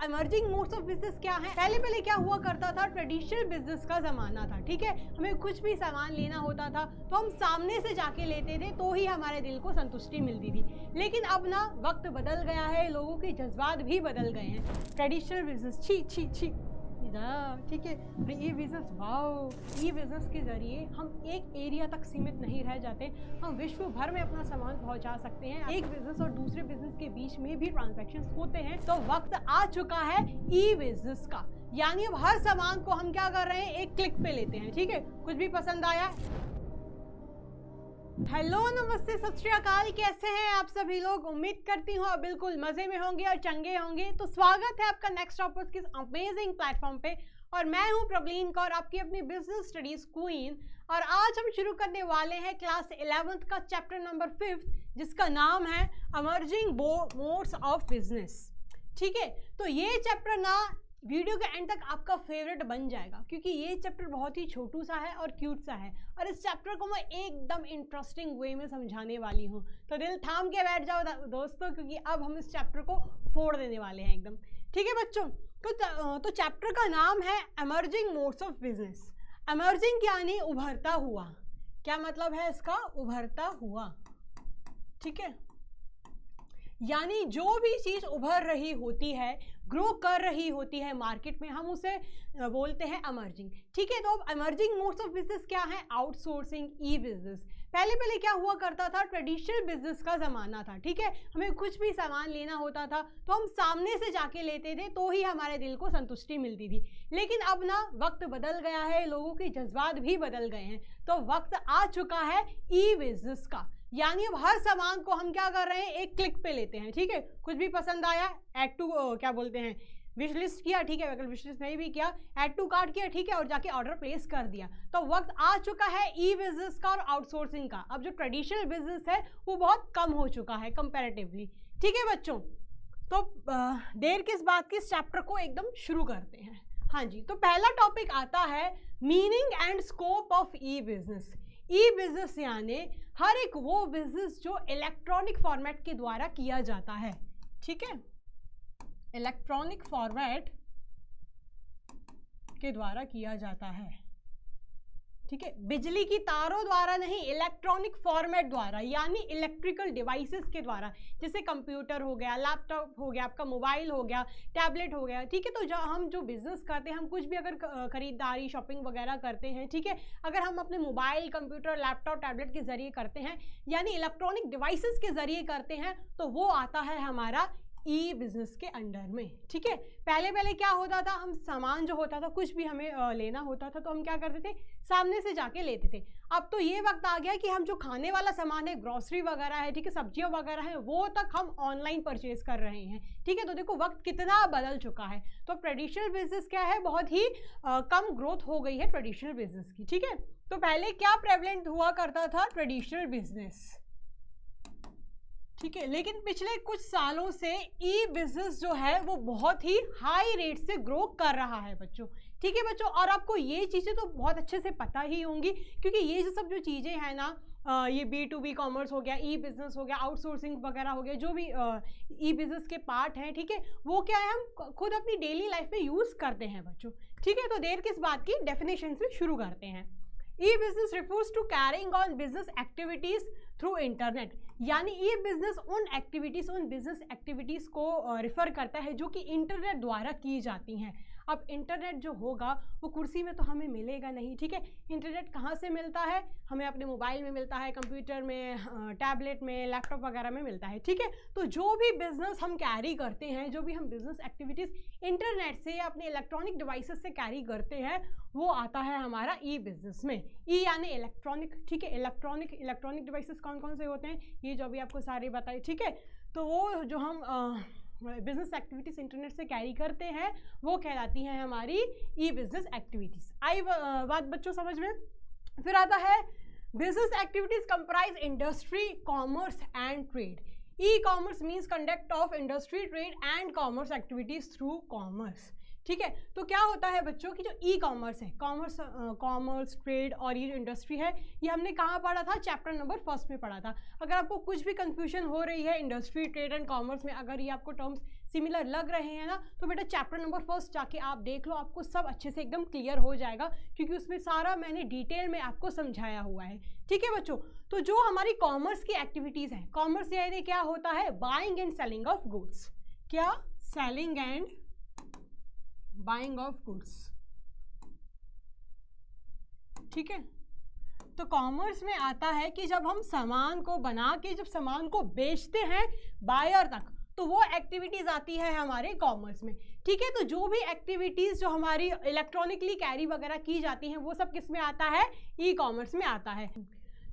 Emerging modes of business क्या है? पहले क्या हुआ करता था, ट्रेडिशनल बिजनेस का जमाना था, ठीक है। हमें कुछ भी सामान लेना होता था तो हम सामने से जाके लेते थे तो ही हमारे दिल को संतुष्टि मिलती थी। लेकिन अब ना वक्त बदल गया है, लोगों के जज्बात भी बदल गए हैं। ट्रेडिशनल बिजनेस छी छी छी, ठीक है। ई बिजनेस, वाओ, ई बिजनेस के जरिए हम एक एरिया तक सीमित नहीं रह जाते, हम विश्व भर में अपना सामान पहुंचा सकते हैं। एक बिजनेस और दूसरे बिजनेस के बीच में भी ट्रांजैक्शंस होते हैं। तो वक्त आ चुका है ई बिजनेस का, यानी अब हर सामान को हम क्या कर रहे हैं, एक क्लिक पे लेते हैं, ठीक है। कुछ भी पसंद आया, हेलो नमस्ते सत श्री अकाल, कैसे हैं आप सभी लोग? उम्मीद करती हूँ आप बिल्कुल मजे में होंगे और चंगे होंगे। तो स्वागत है आपका नेक्स्ट टॉपर्स के अमेजिंग प्लेटफॉर्म पे, और मैं हूँ प्रबलीन कौर, आपकी अपनी बिजनेस स्टडीज क्वीन। और आज हम शुरू करने वाले हैं क्लास 11th का चैप्टर नंबर 5, जिसका नाम है इमर्जिंग मोड्स ऑफ बिजनेस, ठीक है। तो ये चैप्टर ना वीडियो के एंड तक आपका फेवरेट बन जाएगा, क्योंकि ये चैप्टर बहुत ही छोटू सा है और क्यूट सा है, और इस चैप्टर को मैं एकदम इंटरेस्टिंग वे में समझाने वाली हूँ। तो दिल थाम के बैठ जाओ दोस्तों, क्योंकि अब हम इस चैप्टर को फोड़ देने वाले हैं एकदम, ठीक है बच्चों। तो चैप्टर का नाम है emerging modes of business. Emerging यानी उभरता हुआ, क्या मतलब है इसका? उभरता हुआ, ठीक है। यानी जो भी चीज उभर रही होती है, ग्रो कर रही होती है मार्केट में, हम उसे बोलते हैं इमर्जिंग, ठीक है। तो अब इमर्जिंग मोड्स ऑफ बिजनेस क्या है? आउटसोर्सिंग, ई बिजनेस। पहले क्या हुआ करता था, ट्रेडिशनल बिजनेस का जमाना था, ठीक है। हमें कुछ भी सामान लेना होता था तो हम सामने से जाके लेते थे तो ही हमारे दिल को संतुष्टि मिलती थी। लेकिन अब ना वक्त बदल गया है, लोगों के जज्बात भी बदल गए हैं। तो वक्त आ चुका है ई बिजनेस का, यानी अब हर सामान को हम क्या कर रहे हैं, एक क्लिक पे लेते हैं, ठीक है। कुछ भी पसंद आया, ऐड टू क्या बोलते हैं, विश लिस्ट किया, ठीक है। अगर विश लिस्ट नहीं भी किया, ऐड टू कार्ट किया, ठीक है, और जाके ऑर्डर प्लेस कर दिया। तो वक्त आ चुका है ई बिजनेस का और आउटसोर्सिंग का। अब जो ट्रेडिशनल बिजनेस है वो बहुत कम हो चुका है कंपैरेटिवली, ठीक है बच्चों। तो देर किस बात की, इस चैप्टर को एकदम शुरू करते हैं। हाँ जी, तो पहला टॉपिक आता है meaning and scope of E business. E business यानी हर एक वो बिजनेस जो इलेक्ट्रॉनिक फॉर्मेट के द्वारा किया जाता है, ठीक है। इलेक्ट्रॉनिक फॉर्मेट के द्वारा किया जाता है, ठीक है। बिजली की तारों द्वारा नहीं, इलेक्ट्रॉनिक फॉर्मेट द्वारा, यानी इलेक्ट्रिकल डिवाइसेस के द्वारा, जैसे कंप्यूटर हो गया, लैपटॉप हो गया, आपका मोबाइल हो गया, टैबलेट हो गया, ठीक है। तो हम जो बिजनेस करते हैं, हम कुछ भी अगर खरीदारी शॉपिंग वगैरह करते हैं, ठीक है, अगर हम अपने मोबाइल, कंप्यूटर, लैपटॉप, टैबलेट के जरिए करते हैं, यानी इलेक्ट्रॉनिक डिवाइसेस के जरिए करते हैं, तो वो आता है हमारा ई बिजनेस के अंडर में, ठीक है। पहले क्या होता था, हम सामान जो होता था, कुछ भी हमें लेना होता था तो हम क्या करते थे, सामने से जाके लेते थे। अब तो ये वक्त आ गया कि हम जो खाने वाला सामान है, ग्रोसरी वगैरह है, ठीक है, सब्जियां वगैरह है, वो तक हम ऑनलाइन परचेज कर रहे हैं, ठीक है। तो देखो वक्त कितना बदल चुका है। तो ट्रेडिशनल बिजनेस क्या है, बहुत ही कम ग्रोथ हो गई है ट्रेडिशनल बिजनेस की, ठीक है। तो पहले क्या प्रेवलेंट हुआ करता था, ट्रेडिशनल बिजनेस, ठीक है। लेकिन पिछले कुछ सालों से ई बिजनेस जो है वो बहुत ही हाई रेट से ग्रो कर रहा है बच्चों, ठीक है बच्चों। और आपको ये चीज़ें तो बहुत अच्छे से पता ही होंगी, क्योंकि ये जो सब जो चीज़ें हैं ना, ये B2B कॉमर्स हो गया, ई बिजनेस हो गया, आउटसोर्सिंग वगैरह हो गया, जो भी ई बिजनेस के पार्ट हैं, ठीक है, वो क्या है, हम खुद अपनी डेली लाइफ में यूज़ करते हैं बच्चों, ठीक है। तो देर किस बात की, डेफिनेशन से शुरू करते हैं। E business refers to carrying on business activities through internet, यानी ई बिजनेस उन एक्टिविटीज, उन बिजनेस एक्टिविटीज को रिफर करता है जो कि इंटरनेट द्वारा की जाती हैं। अब इंटरनेट जो होगा वो कुर्सी में तो हमें मिलेगा नहीं, ठीक है। इंटरनेट कहाँ से मिलता है, हमें अपने मोबाइल में मिलता है, कंप्यूटर में, टैबलेट में, लैपटॉप वगैरह में मिलता है, ठीक है। तो जो भी बिजनेस हम कैरी करते हैं, जो भी हम बिजनेस एक्टिविटीज़ इंटरनेट से या अपने इलेक्ट्रॉनिक डिवाइसेस से कैरी करते हैं, वो आता है हमारा ई बिजनेस में। ई यानी इलेक्ट्रॉनिक, ठीक है। इलेक्ट्रॉनिक डिवाइसेस कौन कौन से होते हैं, ये जो अभी आपको सारे बताए, ठीक है। तो वो जो हम बिजनेस एक्टिविटीज इंटरनेट से कैरी करते हैं वो कहलाती हैं हमारी ई बिजनेस एक्टिविटीज। आई बात बच्चों समझ में? फिर आता है business activities comprise industry, commerce and trade. E commerce means conduct of industry, trade and commerce activities through commerce, ठीक है। तो क्या होता है बच्चों की जो ई कॉमर्स है, कॉमर्स, ट्रेड और ये जो इंडस्ट्री है, ये हमने कहाँ पढ़ा था, चैप्टर नंबर 1 में पढ़ा था। अगर आपको कुछ भी कंफ्यूजन हो रही है इंडस्ट्री, ट्रेड एंड कॉमर्स में, अगर ये आपको टर्म्स सिमिलर लग रहे हैं ना, तो बेटा चैप्टर नंबर 1 जाके आप देख लो, आपको सब अच्छे से एकदम क्लियर हो जाएगा, क्योंकि उसमें सारा मैंने डिटेल में आपको समझाया हुआ है। ठीक है बच्चों, तो जो हमारी कॉमर्स की एक्टिविटीज़ हैं, कॉमर्स यानी क्या होता है, buying and selling of goods. क्या? Selling and buying of goods. ठीक है, तो कॉमर्स में आता है कि जब हम सामान को बना के जब सामान को बेचते हैं बायर तक, तो वो एक्टिविटीज़ आती है हमारे कॉमर्स में। ठीक है, तो जो भी एक्टिविटीज़ जो हमारी इलेक्ट्रॉनिकली कैरी वगैरह की जाती हैं, वो सब किस में आता है, ई कॉमर्स में आता है।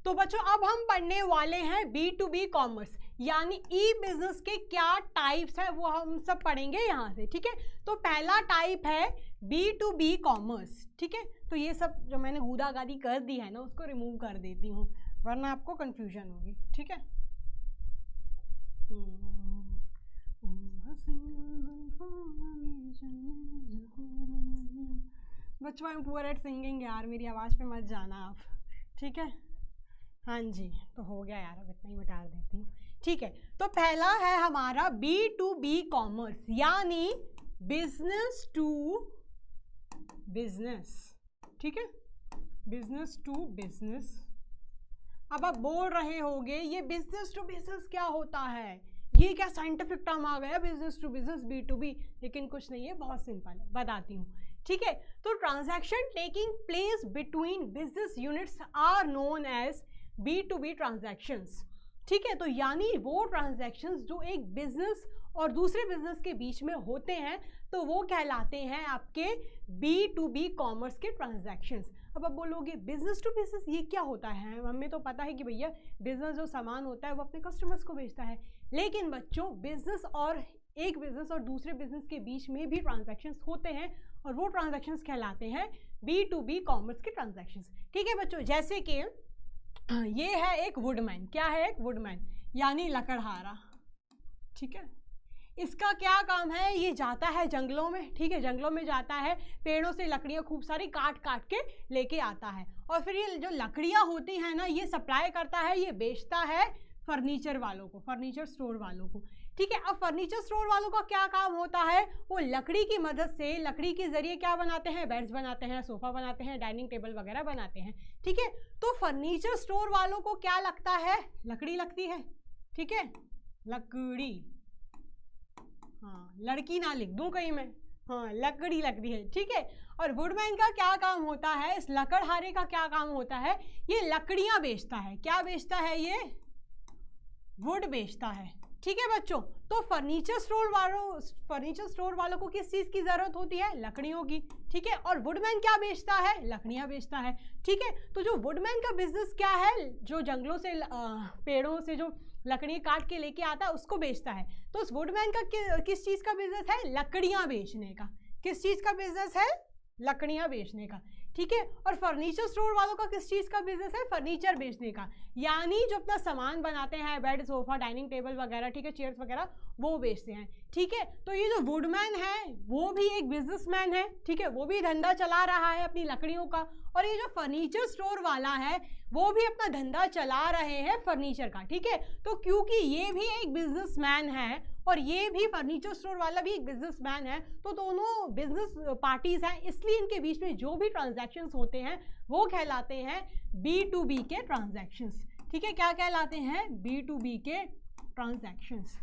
तो बच्चों अब हम पढ़ने वाले हैं B2B कॉमर्स, यानी ई बिजनेस के क्या टाइप्स हैं वो हम सब पढ़ेंगे यहाँ से। ठीक है, तो पहला टाइप है B2B कॉमर्स। ठीक है, तो ये सब जो मैंने गूदागादी कर दी है ना, उसको रिमूव कर देती हूँ, वरना आपको कंफ्यूजन होगी। ठीक है, बच्चों I am poor at singing यार, मेरी आवाज़ पे मत जाना आप। ठीक है, हाँ जी, तो हो गया यार, अब इतना ही बता देती हूँ। ठीक है, तो पहला है हमारा B2B कॉमर्स, यानी बिजनेस टू बिजनेस। ठीक है, बिजनेस टू बिजनेस। अब आप बोल रहे होंगे ये बिजनेस टू बिजनेस क्या होता है, ये क्या साइंटिफिक टर्म आ गया बिजनेस टू बिजनेस B2B, लेकिन कुछ नहीं है, बहुत सिंपल है, बताती हूँ। ठीक है, तो transaction taking place between business units are known as B2B transactions. ठीक है, तो यानी वो ट्रांजैक्शंस जो एक बिजनेस और दूसरे बिजनेस के बीच में होते हैं, तो वो कहलाते हैं आपके B2B कॉमर्स के ट्रांजैक्शंस। अब आप बोलोगे बिजनेस टू बिजनेस ये क्या होता है, हमें तो पता है कि भैया बिजनेस जो सामान होता है वो अपने कस्टमर्स को बेचता है, लेकिन बच्चों बिजनेस और एक बिजनेस और दूसरे बिजनेस के बीच में भी ट्रांजैक्शंस होते हैं, और वो ट्रांजैक्शंस कहलाते हैं B2B कॉमर्स के ट्रांजैक्शंस। ठीक है बच्चों, जैसे कि ये है एक वुडमैन, क्या है, एक वुडमैन यानी लकड़हारा। ठीक है, इसका क्या काम है, ये जाता है जंगलों में। ठीक है, जंगलों में जाता है, पेड़ों से लकड़ियाँ खूब सारी काट काट के लेके आता है, और फिर ये जो लकड़ियाँ होती हैं ना, ये सप्लाई करता है, ये बेचता है फर्नीचर वालों को, फर्नीचर स्टोर वालों को। ठीक है, अब फर्नीचर स्टोर वालों का क्या काम होता है, वो लकड़ी की मदद से, लकड़ी के जरिए क्या बनाते हैं, बेड्स बनाते हैं, सोफा बनाते हैं, डाइनिंग टेबल वगैरह बनाते हैं। ठीक है, तो फर्नीचर स्टोर वालों को क्या लगता है, लकड़ी लगती है। ठीक है, लकड़ी, हाँ लड़की ना लिख दूं कहीं मैं, हाँ लकड़ी लगती है। ठीक है, और वुडमैन का क्या काम होता है, इस लकड़हारे का क्या काम होता है, ये लकड़ियां बेचता है। क्या बेचता है, ये वुड बेचता है। ठीक है बच्चों, तो फर्नीचर स्टोर वालों को किस चीज़ की ज़रूरत होती है, लकड़ियों की। ठीक है, और वुडमैन क्या बेचता है, लकड़ियाँ बेचता है। ठीक है, तो जो वुडमैन का बिजनेस क्या है, जो जंगलों से पेड़ों से जो लकड़ियाँ काट के लेके आता है उसको बेचता है। तो उस वुडमैन का किस चीज़ का बिजनेस है, लकड़ियाँ बेचने का। किस चीज़ का बिजनेस है, लकड़ियाँ बेचने का। ठीक है, और फर्नीचर स्टोर वालों का किस चीज़ का बिजनेस है, फर्नीचर बेचने का, यानी जो अपना सामान बनाते हैं, बेड, सोफा, डाइनिंग टेबल वगैरह, ठीक है, चेयर्स वगैरह, वो बेचते हैं। ठीक है, तो ये जो वुडमैन है वो भी एक बिजनेसमैन है। ठीक है, वो भी धंधा चला रहा है अपनी लकड़ियों का, और ये जो फर्नीचर स्टोर वाला है वो भी अपना धंधा चला रहे हैं फर्नीचर का। ठीक है, तो क्योंकि ये भी एक बिजनेसमैन है और ये भी फर्नीचर स्टोर वाला भी एक बिजनेसमैन है, तो दोनों बिजनेस पार्टीज हैं, इसलिए इनके बीच में जो भी ट्रांजैक्शंस होते हैं वो कहलाते हैं B2B के ट्रांजैक्शंस। ठीक है, क्या कहलाते हैं, B2B के ट्रांजैक्शंस।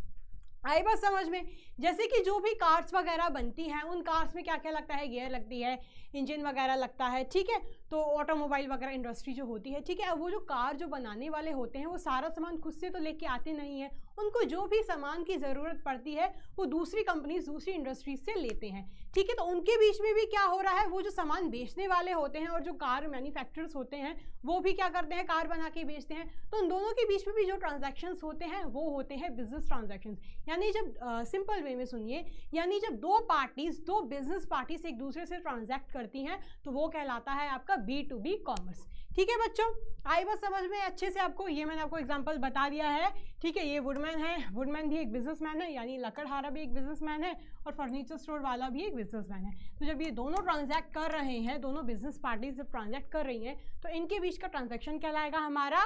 आई बात समझ में। जैसे कि जो भी कार्स वगैरह बनती हैं, उन कार्स में क्या क्या लगता है, गियर लगती है, इंजन वगैरह लगता है। ठीक है, तो ऑटोमोबाइल वगैरह इंडस्ट्री जो होती है। ठीक है, अब वो जो कार जो बनाने वाले होते हैं वो सारा सामान खुद से तो लेके आते नहीं है, उनको जो भी सामान की ज़रूरत पड़ती है वो दूसरी कंपनीज, दूसरी इंडस्ट्रीज से लेते हैं। ठीक है, तो उनके बीच में भी क्या हो रहा है, वो जो सामान बेचने वाले होते हैं और जो कार मैन्युफैक्चरर्स होते हैं वो भी क्या करते हैं, कार बना के बेचते हैं। तो उन दोनों के बीच में भी जो ट्रांजैक्शंस होते हैं वो होते हैं बिजनेस ट्रांजैक्शंस। यानी जब सिंपल वे में सुनिए, यानी जब दो बिजनेस पार्टीज एक दूसरे से ट्रांजैक्ट करती हैं तो वो कहलाता है आपका B2B कॉमर्स। ठीक है बच्चों, आई बस समझ में अच्छे से आपको, ये मैंने आपको एग्जांपल बता दिया है। ठीक है, ये वुडमैन है, वुडमैन भी एक बिजनेसमैन है, यानी लकड़हारा भी एक बिजनेसमैन है और फर्नीचर स्टोर वाला भी एक बिजनेसमैन है। तो जब ये दोनों ट्रांजैक्ट कर रहे हैं, दोनों बिजनेस पार्टीज जब ट्रांजैक्ट कर रही हैं, तो इनके बीच का ट्रांजैक्शन कहलाएगा हमारा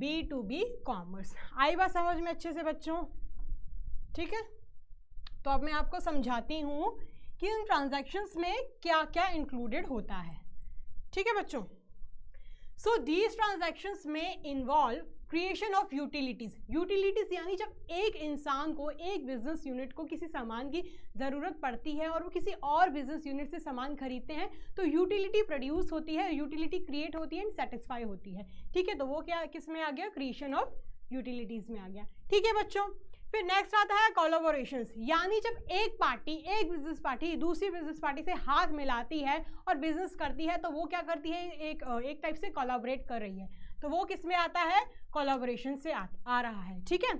B2B कॉमर्स। आई बात समझ में अच्छे से बच्चों, ठीक है। तो अब मैं आपको समझाती हूँ कि इन ट्रांजैक्शंस में क्या क्या इंक्लूडेड होता है। ठीक है बच्चों, सो दीज ट्रांजैक्शंस में involve creation of utilities. Utilities यानी जब एक इंसान को, एक बिजनेस यूनिट को किसी सामान की ज़रूरत पड़ती है और वो किसी और बिजनेस यूनिट से सामान खरीदते हैं तो यूटिलिटी प्रोड्यूस होती है, यूटिलिटी क्रिएट होती है एंड सेटिस्फाई होती है। ठीक है, तो वो क्या किस में आ गया, क्रिएशन ऑफ यूटिलिटीज़ में आ गया। ठीक है बच्चों, फिर नेक्स्ट आता है कोलैबोरेशंस, यानी जब एक पार्टी, एक बिजनेस पार्टी दूसरी बिजनेस पार्टी से हाथ मिलाती है और बिजनेस करती है तो वो क्या करती है, एक टाइप से कोलैबोरेट कर रही है, तो वो किस में आता है, कोलैबोरेशन से आ रहा है। ठीक है,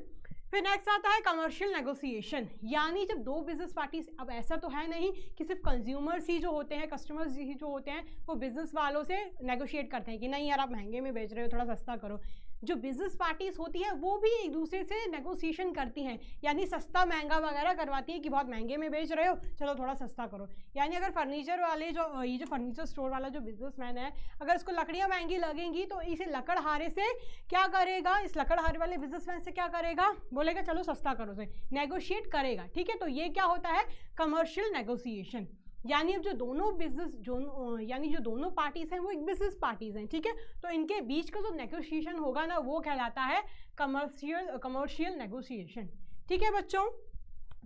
फिर नेक्स्ट आता है कमर्शियल नेगोशिएशन, यानी जब दो बिजनेस पार्टीज, अब ऐसा तो है नहीं कि सिर्फ कंज्यूमर्स ही जो होते हैं, कस्टमर्स ही जो होते हैं वो बिजनेस वालों से नेगोशिएट करते हैं कि नहीं यार आप महंगे में बेच रहे हो, थोड़ा सस्ता करो। जो बिजनेस पार्टीज होती है वो भी एक दूसरे से नेगोशिएशन करती हैं, यानी सस्ता महंगा वगैरह करवाती है कि बहुत महंगे में बेच रहे हो, चलो थोड़ा सस्ता करो। यानी अगर फर्नीचर वाले जो ये जो फर्नीचर स्टोर वाला जो बिजनेसमैन है, अगर इसको लकड़ियाँ महंगी लगेंगी तो इसे लकड़हारे से क्या करेगा, इस लकड़हारे वाले बिजनेसमैन से क्या करेगा, बोलेगा चलो सस्ता करो, से नेगोशिएट करेगा। ठीक है, तो ये क्या होता है, कमर्शियल नेगोशिएशन। यानी अब जो दोनों यानी जो दोनों पार्टीज हैं वो एक बिजनेस पार्टीज हैं। ठीक है, तो इनके बीच का जो नेगोशिएशन होगा ना वो कहलाता है कमर्शियल नेगोशिएशन। ठीक है बच्चों,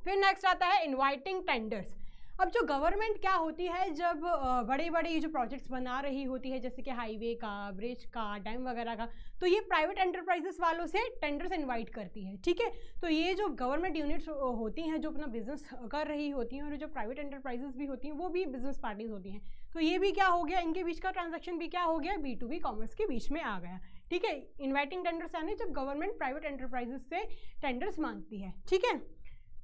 फिर नेक्स्ट आता है इनवाइटिंग टेंडर्स। अब जो गवर्नमेंट क्या होती है, जब बड़े बड़े जो प्रोजेक्ट्स बना रही होती है जैसे कि हाईवे का, ब्रिज का, डैम वगैरह का, तो ये प्राइवेट एंटरप्राइजेस वालों से टेंडर्स इनवाइट करती है। ठीक है, तो ये जो गवर्नमेंट यूनिट्स होती हैं जो अपना बिजनेस कर रही होती हैं और जो प्राइवेट एंटरप्राइजेस भी होती हैं वो भी बिजनेस पार्टीज होती हैं, तो ये भी क्या हो गया, इनके बीच का ट्रांजेक्शन भी क्या हो गया, B2B कॉमर्स के बीच में आ गया। ठीक है, इन्वाइटिंग टेंडर्स यानी जब गवर्नमेंट प्राइवेट एंटरप्राइजेस से टेंडर्स मांगती है। ठीक है,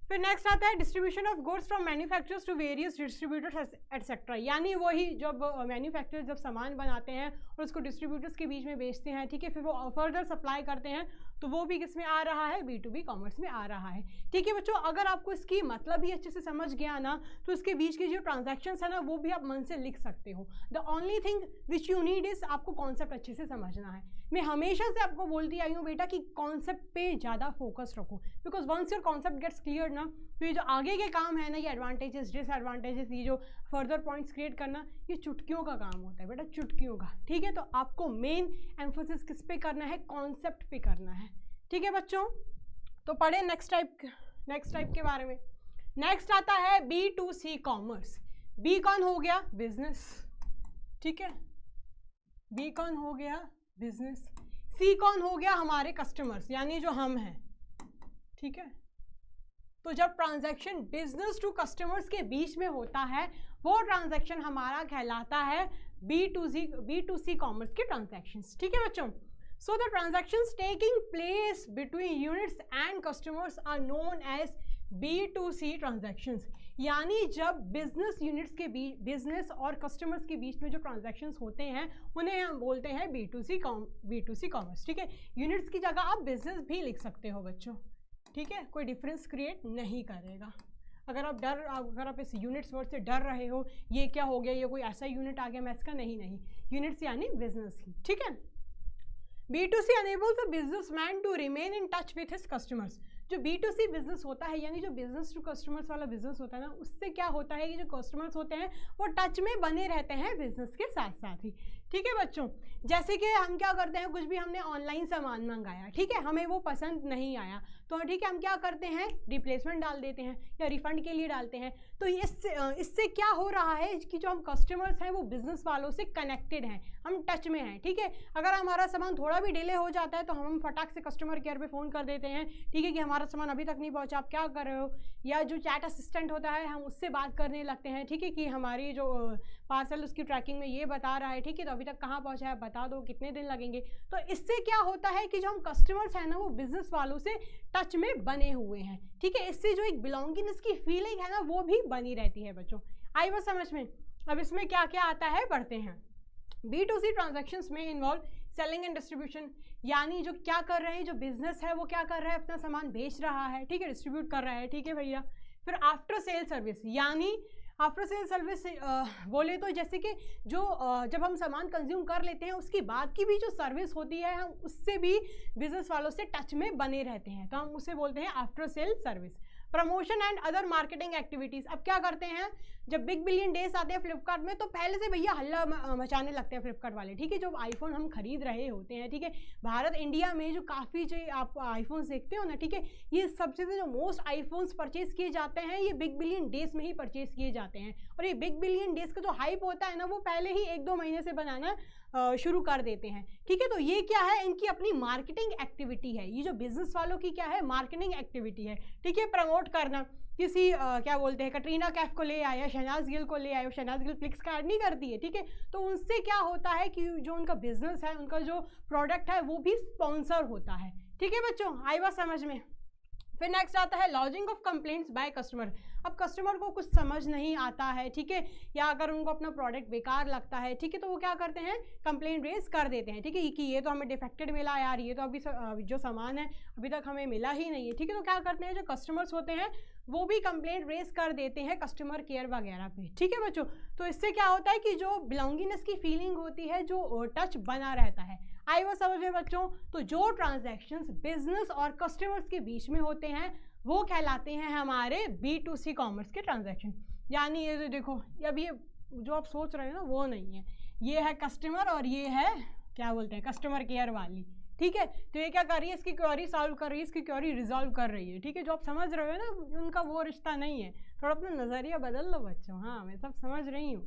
फिर नेक्स्ट आता है distribution of goods from manufacturers to various distributors etcetera, यानी वही जब मैन्युफैक्चरर जब सामान बनाते हैं और उसको डिस्ट्रीब्यूटर्स के बीच में बेचते हैं, ठीक है, फिर वो फर्दर सप्लाई करते हैं, तो वो भी किस में आ रहा है, B2B कॉमर्स में आ रहा है। ठीक है बच्चों, अगर आपको इसकी मतलब ही अच्छे से समझ गया ना तो इसके बीच के जो ट्रांजैक्शंस है ना वो भी आप मन से लिख सकते हो। The only thing which you need is आपको कॉन्सेप्ट अच्छे से समझना है। मैं हमेशा से आपको बोलती आई हूँ बेटा कि कॉन्सेप्ट पे ज़्यादा फोकस रखो, because once your concept gets clear ना तो ये जो आगे के काम है ना, ये एडवांटेजेस डिसएडवांटेजेस, ये जो फर्दर पॉइंट्स क्रिएट करना, ये चुटकियों का काम होता है बेटा, चुटकियों का। ठीक है, तो आपको मेन एम्फोसिस किस पे करना है, कॉन्सेप्ट पे करना है। ठीक है बच्चों, तो पढ़े नेक्स्ट टाइप के बारे में। नेक्स्ट आता है B2C कॉमर्स। बी कौन हो गया, बिजनेस। ठीक है, बी कौन हो गया, बिजनेस। सी कौन हो गया, हमारे कस्टमर्स यानी जो हम हैं। ठीक है, तो जब ट्रांजैक्शन बिजनेस टू कस्टमर्स के बीच में होता है वो ट्रांजैक्शन हमारा कहलाता है B2C कॉमर्स के ट्रांजैक्शंस। ठीक है बच्चों, so the transactions taking place between units and customers are known as B2C transactions, यानी जब बिजनेस यूनिट्स के बीच, बिजनेस और कस्टमर्स के बीच में जो ट्रांजैक्शंस होते हैं उन्हें हम बोलते हैं B2C कॉमर्स। ठीक है, यूनिट्स की जगह आप बिजनेस भी लिख सकते हो बच्चों। ठीक है, कोई डिफरेंस क्रिएट नहीं करेगा। अगर आप इस यूनिट्स वर्ड से डर रहे हो, ये क्या हो गया, ये कोई ऐसा यूनिट आ गया मैथ्स का, नहीं, यूनिट्स यानी बिजनेस ही। ठीक है, B2C enables a businessman to remain in touch with his customers। जो B2C बिजनेस होता है यानी जो बिजनेस टू कस्टमर्स वाला बिजनेस होता है ना, उससे क्या होता है कि जो कस्टमर्स होते हैं वो टच में बने रहते हैं बिजनेस के साथ साथ ही। ठीक है बच्चों, जैसे कि हम क्या करते हैं, कुछ भी हमने ऑनलाइन सामान मंगाया, ठीक है, हमें वो पसंद नहीं आया तो ठीक है हम क्या करते हैं, रिप्लेसमेंट डाल देते हैं या रिफंड के लिए डालते हैं। तो इससे क्या हो रहा है कि जो हम कस्टमर्स हैं वो बिजनेस वालों से कनेक्टेड हैं, हम टच में हैं। ठीक है, अगर हमारा सामान थोड़ा भी डिले हो जाता है तो हम फटाक से कस्टमर केयर पे फ़ोन कर देते हैं, ठीक है, कि हमारा सामान अभी तक नहीं पहुंचा, आप क्या कर रहे हो, या जो चैट असिस्टेंट होता है हम उससे बात करने लगते हैं। ठीक है, कि हमारी जो पार्सल उसकी ट्रैकिंग में ये बता रहा है, ठीक है, तो अभी तक कहाँ पहुंचा है बता दो, कितने दिन लगेंगे। तो इससे क्या होता है कि जो हम कस्टमर्स हैं ना वो बिजनेस वालों से टच में बने हुए हैं। ठीक है, इससे जो एक बिलोंगिंगनेस की फीलिंग है ना वो भी बनी रहती है बच्चों। आई बात समझ में? अब इसमें क्या क्या आता है पढ़ते हैं। B2C ट्रांजैक्शंस में इन्वॉल्व सेलिंग एंड डिस्ट्रीब्यूशन, यानी जो क्या कर रहे हैं, जो बिजनेस है वो क्या कर रहा है, अपना सामान बेच रहा है, ठीक है, डिस्ट्रीब्यूट कर रहा है। ठीक है भैया, फिर आफ्टर सेल सर्विस, यानी आफ्टर सेल सर्विस बोले तो जैसे कि जो जब हम सामान कंज्यूम कर लेते हैं उसकी बाद की भी जो सर्विस होती है हम उससे भी बिजनेस वालों से टच में बने रहते हैं, तो हम उसे बोलते हैं after sale service. Promotion and other marketing activities. अब क्या करते हैं, जब बिग बिलियन डेज आते हैं फ्लिपकार्ट में तो पहले से भैया हल्ला मचाने लगते हैं फ्लिपकार्ट वाले, ठीक है। जो आईफोन हम खरीद रहे होते हैं, ठीक है, भारत इंडिया में जो काफ़ी जो आप आईफोन्स देखते हो ना, ठीक है, ये सबसे जो मोस्ट आईफोन्स परचेज किए जाते हैं ये बिग बिलियन डेज में ही परचेज किए जाते हैं। और ये बिग बिलियन डेज का जो हाइप होता है ना, वो पहले ही 1-2 महीने से बनाना शुरू कर देते हैं, ठीक है। तो ये क्या है, इनकी अपनी मार्केटिंग एक्टिविटी है। ये जो बिजनेस वालों की क्या है, मार्केटिंग एक्टिविटी है, ठीक है। प्रमोट करना, किसी क्या बोलते हैं, कटरीना कैफ को ले आया, शहनाज गिल को ले आया, शहनाज गिल फ्लिक्स का ऐड नहीं करती है, ठीक है। तो उनसे क्या होता है कि जो उनका बिजनेस है, उनका जो प्रोडक्ट है वो भी स्पॉन्सर होता है, ठीक है बच्चों, आई बात समझ में। फिर नेक्स्ट आता है lodging of complaints by customer. अब कस्टमर को कुछ समझ नहीं आता है, ठीक है, या अगर उनको अपना प्रोडक्ट बेकार लगता है, ठीक है, तो वो क्या करते हैं, कंप्लेंट रेज कर देते हैं, ठीक है, कि ये तो हमें डिफेक्टेड मिला यार, ये तो अभी जो सामान है अभी तक हमें मिला ही नहीं है, ठीक है। तो क्या करते हैं, जो कस्टमर्स होते हैं वो भी कंप्लेंट रेज कर देते हैं कस्टमर केयर वगैरह पे, ठीक है बच्चों। तो इससे क्या होता है कि जो बिलोंगिंगनेस की फीलिंग होती है, जो टच बना रहता है। आई वो समझ में बच्चों। तो जो ट्रांजैक्शंस बिजनेस और कस्टमर्स के बीच में होते हैं वो कहलाते हैं हमारे B2C कॉमर्स के ट्रांजैक्शन। यानी ये जो देखो, अब ये जो आप सोच रहे हो ना वो नहीं है, ये है कस्टमर और ये है क्या बोलते हैं, कस्टमर केयर वाली, ठीक है। तो ये क्या कर रही है, इसकी क्वेरी सॉल्व कर रही है, इसकी क्वेरी रिजॉल्व कर रही है, ठीक है। जो आप समझ रहे हो ना, उनका वो रिश्ता नहीं है। थोड़ा अपना नज़रिया बदल लो बच्चों। हाँ, मैं सब समझ रही हूँ,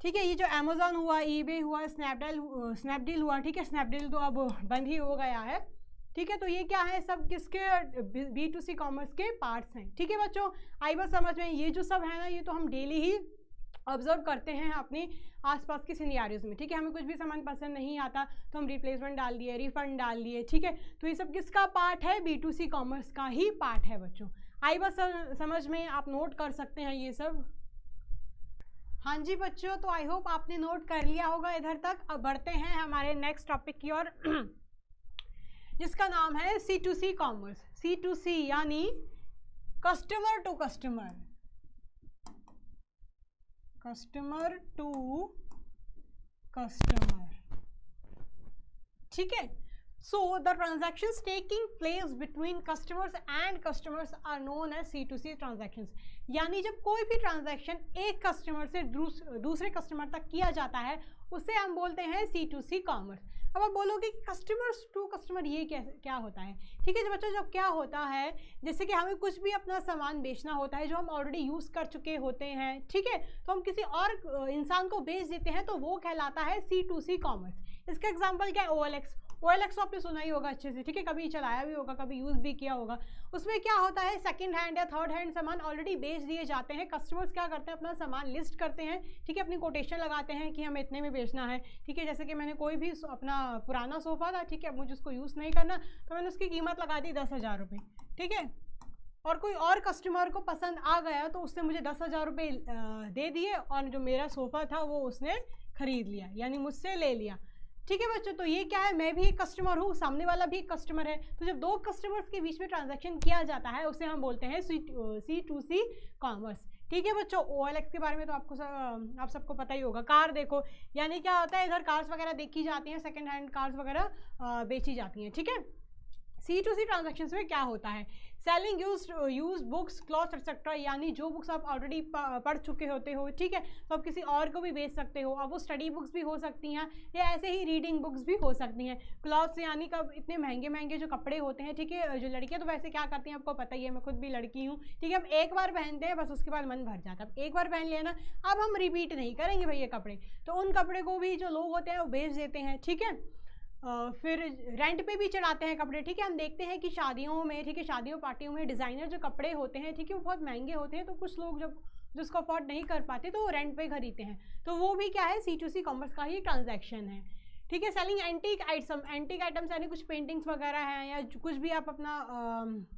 ठीक है। ये जो अमेजोन हुआ, ईबे हुआ, स्नैपडील हुआ, ठीक है, स्नैपडील तो अब बंद ही हो गया है, ठीक है। तो ये क्या है, सब किसके, B2C कॉमर्स के पार्ट्स हैं, ठीक है बच्चों। आई बात समझ में। ये जो सब है ना, ये तो हम डेली ही ऑब्जर्व करते हैं अपने आसपास के सिनेरियोज में, ठीक है। हमें कुछ भी सामान पसंद नहीं आता तो हम रिप्लेसमेंट डाल दिए, रिफंड डाल दिए, ठीक है। तो ये सब किसका पार्ट है, B2C कॉमर्स का ही पार्ट है बच्चों। आई बात समझ में, आप नोट कर सकते हैं ये सब। हाँ जी बच्चों, तो आई होप आपने नोट कर लिया होगा इधर तक। अब बढ़ते हैं हमारे नेक्स्ट टॉपिक की ओर जिसका नाम है C2C कॉमर्स। C2C यानी customer to customer, customer to customer, ठीक है। So the transactions taking place between customers and customers are known as C2C transactions। यानी जब कोई भी ट्रांजैक्शन एक कस्टमर से दूसरे कस्टमर तक किया जाता है उसे हम बोलते हैं C2C कॉमर्स। अब आप बोलोगे कि कस्टमर्स टू कस्टमर ये क्या होता है, ठीक है जी बच्चों। जब क्या होता है, जैसे कि हमें कुछ भी अपना सामान बेचना होता है जो हम ऑलरेडी यूज़ कर चुके होते हैं, ठीक है, तो हम किसी और इंसान को बेच देते हैं तो वो कहलाता है C2C कॉमर्स। इसका एग्जाम्पल क्या है, OLX आपने सुना ही होगा अच्छे से, ठीक है, कभी चलाया भी होगा, कभी यूज़ भी किया होगा। उसमें क्या होता है, सेकंड हैंड या थर्ड हैंड सामान ऑलरेडी बेच दिए जाते हैं। कस्टमर्स क्या करते हैं, अपना सामान लिस्ट करते हैं, ठीक है, अपनी कोटेशन लगाते हैं कि हमें इतने में बेचना है, ठीक है। जैसे कि मैंने कोई भी अपना पुराना सोफ़ा था, ठीक है, मुझे उसको यूज़ नहीं करना तो मैंने उसकी कीमत लगा दी 10,000 रुपये, ठीक है। और कोई और कस्टमर को पसंद आ गया तो उसने मुझे 10,000 रुपये दे दिए और जो मेरा सोफ़ा था वो उसने ख़रीद लिया, यानी मुझसे ले लिया, ठीक है बच्चों। तो ये क्या है, मैं भी एक कस्टमर हूँ, सामने वाला भी एक कस्टमर है। तो जब दो कस्टमर्स के बीच में ट्रांजैक्शन किया जाता है उसे हम बोलते हैं C2C कॉमर्स, ठीक है बच्चों। OLX के बारे में तो आप सबको पता ही होगा। कार देखो, यानी क्या होता है, इधर कार्स वगैरह देखी जाती हैं, सेकंड हैंड कार्स वगैरह बेची जाती हैं, ठीक है। C2C ट्रांजैक्शंस में क्या होता है, selling use books, clothes etcetera, यानी जो बुक्स आप ऑलरेडी पढ़ चुके होते हो, ठीक है, तो आप किसी और को भी बेच सकते हो। अब वो स्टडी बुक्स भी हो सकती हैं या ऐसे ही रीडिंग बुक्स भी हो सकती हैं। क्लॉथ्स यानी कब इतने महंगे महंगे जो कपड़े होते हैं, ठीक है, जो लड़कियां तो वैसे क्या करती हैं आपको पता ही है, मैं खुद भी लड़की हूँ, ठीक है। हम एक बार पहनते हैं बस, उसके बाद मन भर जाता है, एक बार पहन लिया ना, अब हम रिपीट नहीं करेंगे भाई ये कपड़े। तो उन कपड़े को भी जो लोग होते हैं वो बेच देते हैं, ठीक है। फिर रेंट पे भी चढ़ाते हैं कपड़े, ठीक है। हम देखते हैं कि शादियों में, ठीक है, शादियों पार्टियों में डिज़ाइनर जो कपड़े होते हैं, ठीक है, वो बहुत महंगे होते हैं। तो कुछ लोग जब जिसको अफोर्ड नहीं कर पाते तो वो रेंट पे खरीदते हैं। तो वो भी क्या है, C2C कॉमर्स का ही ट्रांजैक्शन है, ठीक है। सेलिंग एंटीक आइटम्स यानी कुछ पेंटिंग्स वगैरह हैं या कुछ भी आप अपना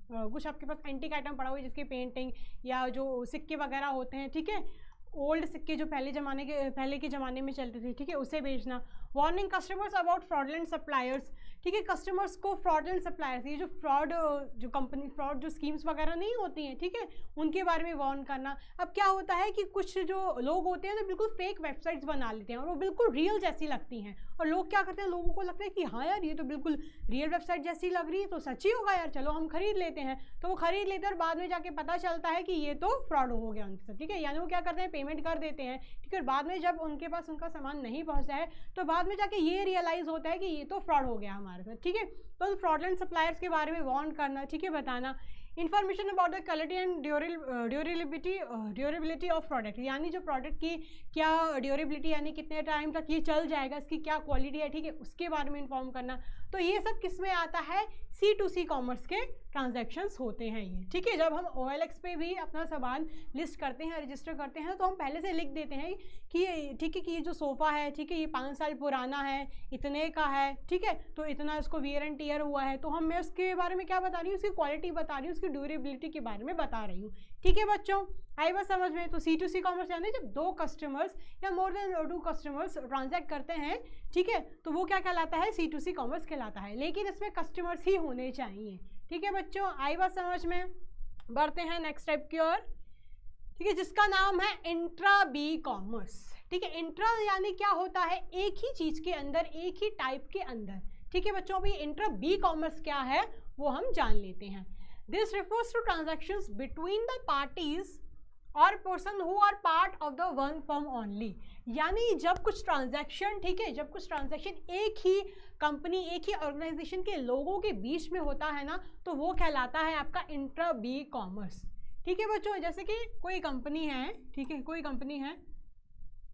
कुछ आपके पास एंटीक आइटम पड़ा हुआ है जिसकी पेंटिंग या जो सिक्के वगैरह होते हैं, ठीक है, ओल्ड सिक्के जो पहले के ज़माने में चलते थे, ठीक है, उसे बेचना। Warning customers about fraudulent suppliers, ठीक है। कस्टमर्स को फ्रॉडलेंट सप्लायर्स, ये जो फ्रॉड जो कंपनी फ्रॉड जो स्कीम्स वगैरह नहीं होती हैं, ठीक है, उनके बारे में वार्न करना। अब क्या होता है कि कुछ जो लोग होते हैं ना बिल्कुल फेक वेबसाइट्स बना लेते हैं और वो बिल्कुल रियल जैसी लगती हैं, और लोग क्या करते हैं, लोगों को लगता है कि हाँ यार ये तो बिल्कुल रियल वेबसाइट जैसी लग रही है, तो सच्ची होगा यार, चलो हम खरीद लेते हैं। तो वो खरीद लेते हैं और बाद में जाके पता चलता है कि ये तो फ्रॉड हो गया उनके साथ, ठीक है। यानी वो क्या करते हैं, पेमेंट कर देते हैं, ठीक है, और बाद में जब उनके पास उनका सामान नहीं पहुंचता है तो बाद में जाके ये रियलाइज होता है कि ये तो फ्रॉड हो गया हमारे साथ, ठीक है। तो फ्रॉडलेंट सप्लायर्स के बारे में वार्न करना, ठीक है, बताना। Information about the quality and durability of product, यानी जो प्रोडक्ट की क्या ड्यूरेबिलिटी यानी कितने टाइम तक ये चल जाएगा, इसकी क्या क्वालिटी है, ठीक है, उसके बारे में इन्फॉर्म करना। तो ये सब किस में आता है, C2C कॉमर्स के ट्रांजैक्शंस होते हैं ये, ठीक है। जब हम OLX पे भी अपना सामान लिस्ट करते हैं, रजिस्टर करते हैं, तो हम पहले से लिख देते हैं कि ठीक है कि ये जो सोफ़ा है, ठीक है, ये 5 साल पुराना है, इतने का है, ठीक है, तो इतना इसको वियर एंड टियर हुआ है। तो मैं उसके बारे में क्या बता रही हूँ, उसकी क्वालिटी बता रही हूँ, उसकी ड्यूरेबिलिटी के बारे में बता रही हूँ, ठीक है बच्चों, आई बात समझ में। तो C2C कॉमर्स यानी जब 2 कस्टमर्स या मोर देन 2 कस्टमर्स ट्रांजैक्ट करते हैं, ठीक है, तो वो क्या कहलाता है, C2C कॉमर्स कहलाता है। लेकिन इसमें कस्टमर्स ही होने चाहिए, ठीक है बच्चों, आई बात समझ में। बढ़ते हैं नेक्स्ट टाइप की ओर, ठीक है, जिसका नाम है इंट्रा बी कॉमर्स, ठीक है। इंट्रा यानी क्या होता है, एक ही चीज के अंदर, एक ही टाइप के अंदर, ठीक है बच्चों। अभी इंट्रा बी कॉमर्स क्या है वो हम जान लेते हैं। This refers to transactions between the parties और person who are part of the one firm only, यानी जब कुछ ट्रांजैक्शन, ठीक है, जब कुछ ट्रांजैक्शन एक ही कंपनी, एक ही ऑर्गेनाइजेशन के लोगों के बीच में होता है ना, तो वो कहलाता है आपका इंट्रा बी कॉमर्स, ठीक है बच्चों। जैसे कि कोई कंपनी है, ठीक है, कोई कंपनी है,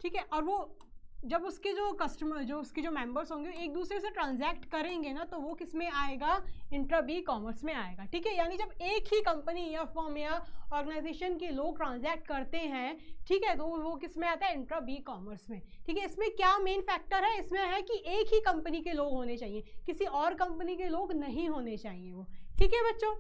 ठीक है, और वो जब उसके जो कस्टमर, जो उसके जो मेंबर्स होंगे एक दूसरे से ट्रांजैक्ट करेंगे ना, तो वो किस में आएगा, इंट्रा बी कॉमर्स में आएगा, ठीक है। यानी जब एक ही कंपनी या फर्म या ऑर्गेनाइजेशन के लोग ट्रांजैक्ट करते हैं, ठीक है, तो वो किस में आता है, इंट्रा बी कॉमर्स में, ठीक है। इसमें क्या मेन फैक्टर है, इसमें है कि एक ही कंपनी के लोग होने चाहिए, किसी और कंपनी के लोग नहीं होने चाहिए वो, ठीक है बच्चों।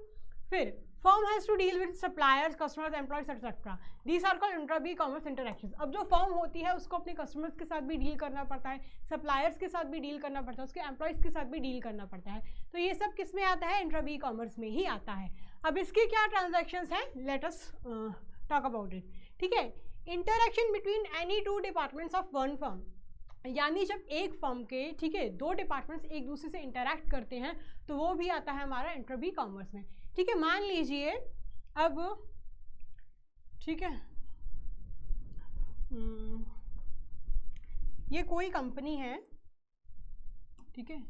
फिर firm has to deal with suppliers, customers, employees, etc. These are called intra B commerce interactions. अब जो फर्म होती है उसको अपने कस्टमर्स के साथ भी डील करना पड़ता है, सप्लायर्स के साथ भी डील करना पड़ता है, उसके एम्प्लॉयज़ के साथ भी डील करना पड़ता है। तो ये सब किस में आता है, इंट्रा बी कॉमर्स में ही आता है। अब इसकी क्या ट्रांजैक्शंस हैं, let us talk about it, ठीक है। Interaction between any 2 departments of one firm, यानी जब एक फर्म के, ठीक है, 2 डिपार्टमेंट्स एक दूसरे से इंटरैक्ट करते हैं तो वो भी आता है हमारा इंट्रा बी कॉमर्स में, ठीक है। मान लीजिए अब, ठीक है, ये कोई कंपनी है, ठीक है,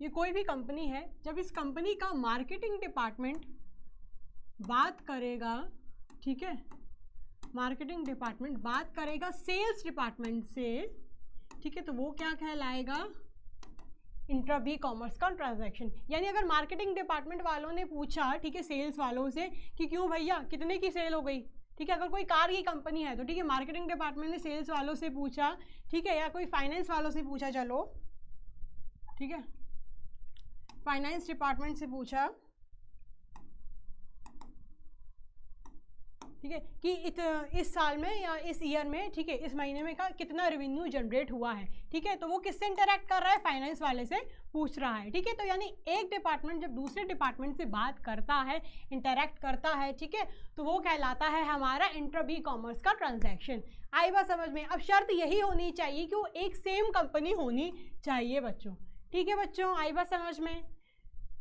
ये कोई भी कंपनी है, जब इस कंपनी का मार्केटिंग डिपार्टमेंट बात करेगा, ठीक है, मार्केटिंग डिपार्टमेंट बात करेगा सेल्स डिपार्टमेंट से, ठीक है, तो वो क्या कहलाएगा, इंट्रा बी कॉमर्स का ट्रांजैक्शन। यानी अगर मार्केटिंग डिपार्टमेंट वालों ने पूछा, ठीक है, सेल्स वालों से कि क्यों भैया कितने की सेल हो गई, ठीक है, अगर कोई कार की कंपनी है तो ठीक है, मार्केटिंग डिपार्टमेंट ने सेल्स वालों से पूछा, ठीक है, या कोई फाइनेंस वालों से पूछा, चलो ठीक है, फाइनेंस डिपार्टमेंट से पूछा, ठीक है, कि इस साल में या इस ईयर में, ठीक है, इस महीने में का कितना रेवेन्यू जनरेट हुआ है, ठीक है, तो वो किससे इंटरैक्ट कर रहा है, फाइनेंस वाले से पूछ रहा है, ठीक है। तो यानी एक डिपार्टमेंट जब दूसरे डिपार्टमेंट से बात करता है, इंटरैक्ट करता है, ठीक है, तो वो कहलाता है हमारा इंट्रा बी कॉमर्स का ट्रांजैक्शन। आई बात समझ में। अब शर्त यही होनी चाहिए कि वो एक सेम कंपनी होनी चाहिए बच्चों, ठीक है बच्चों, आई बात समझ में।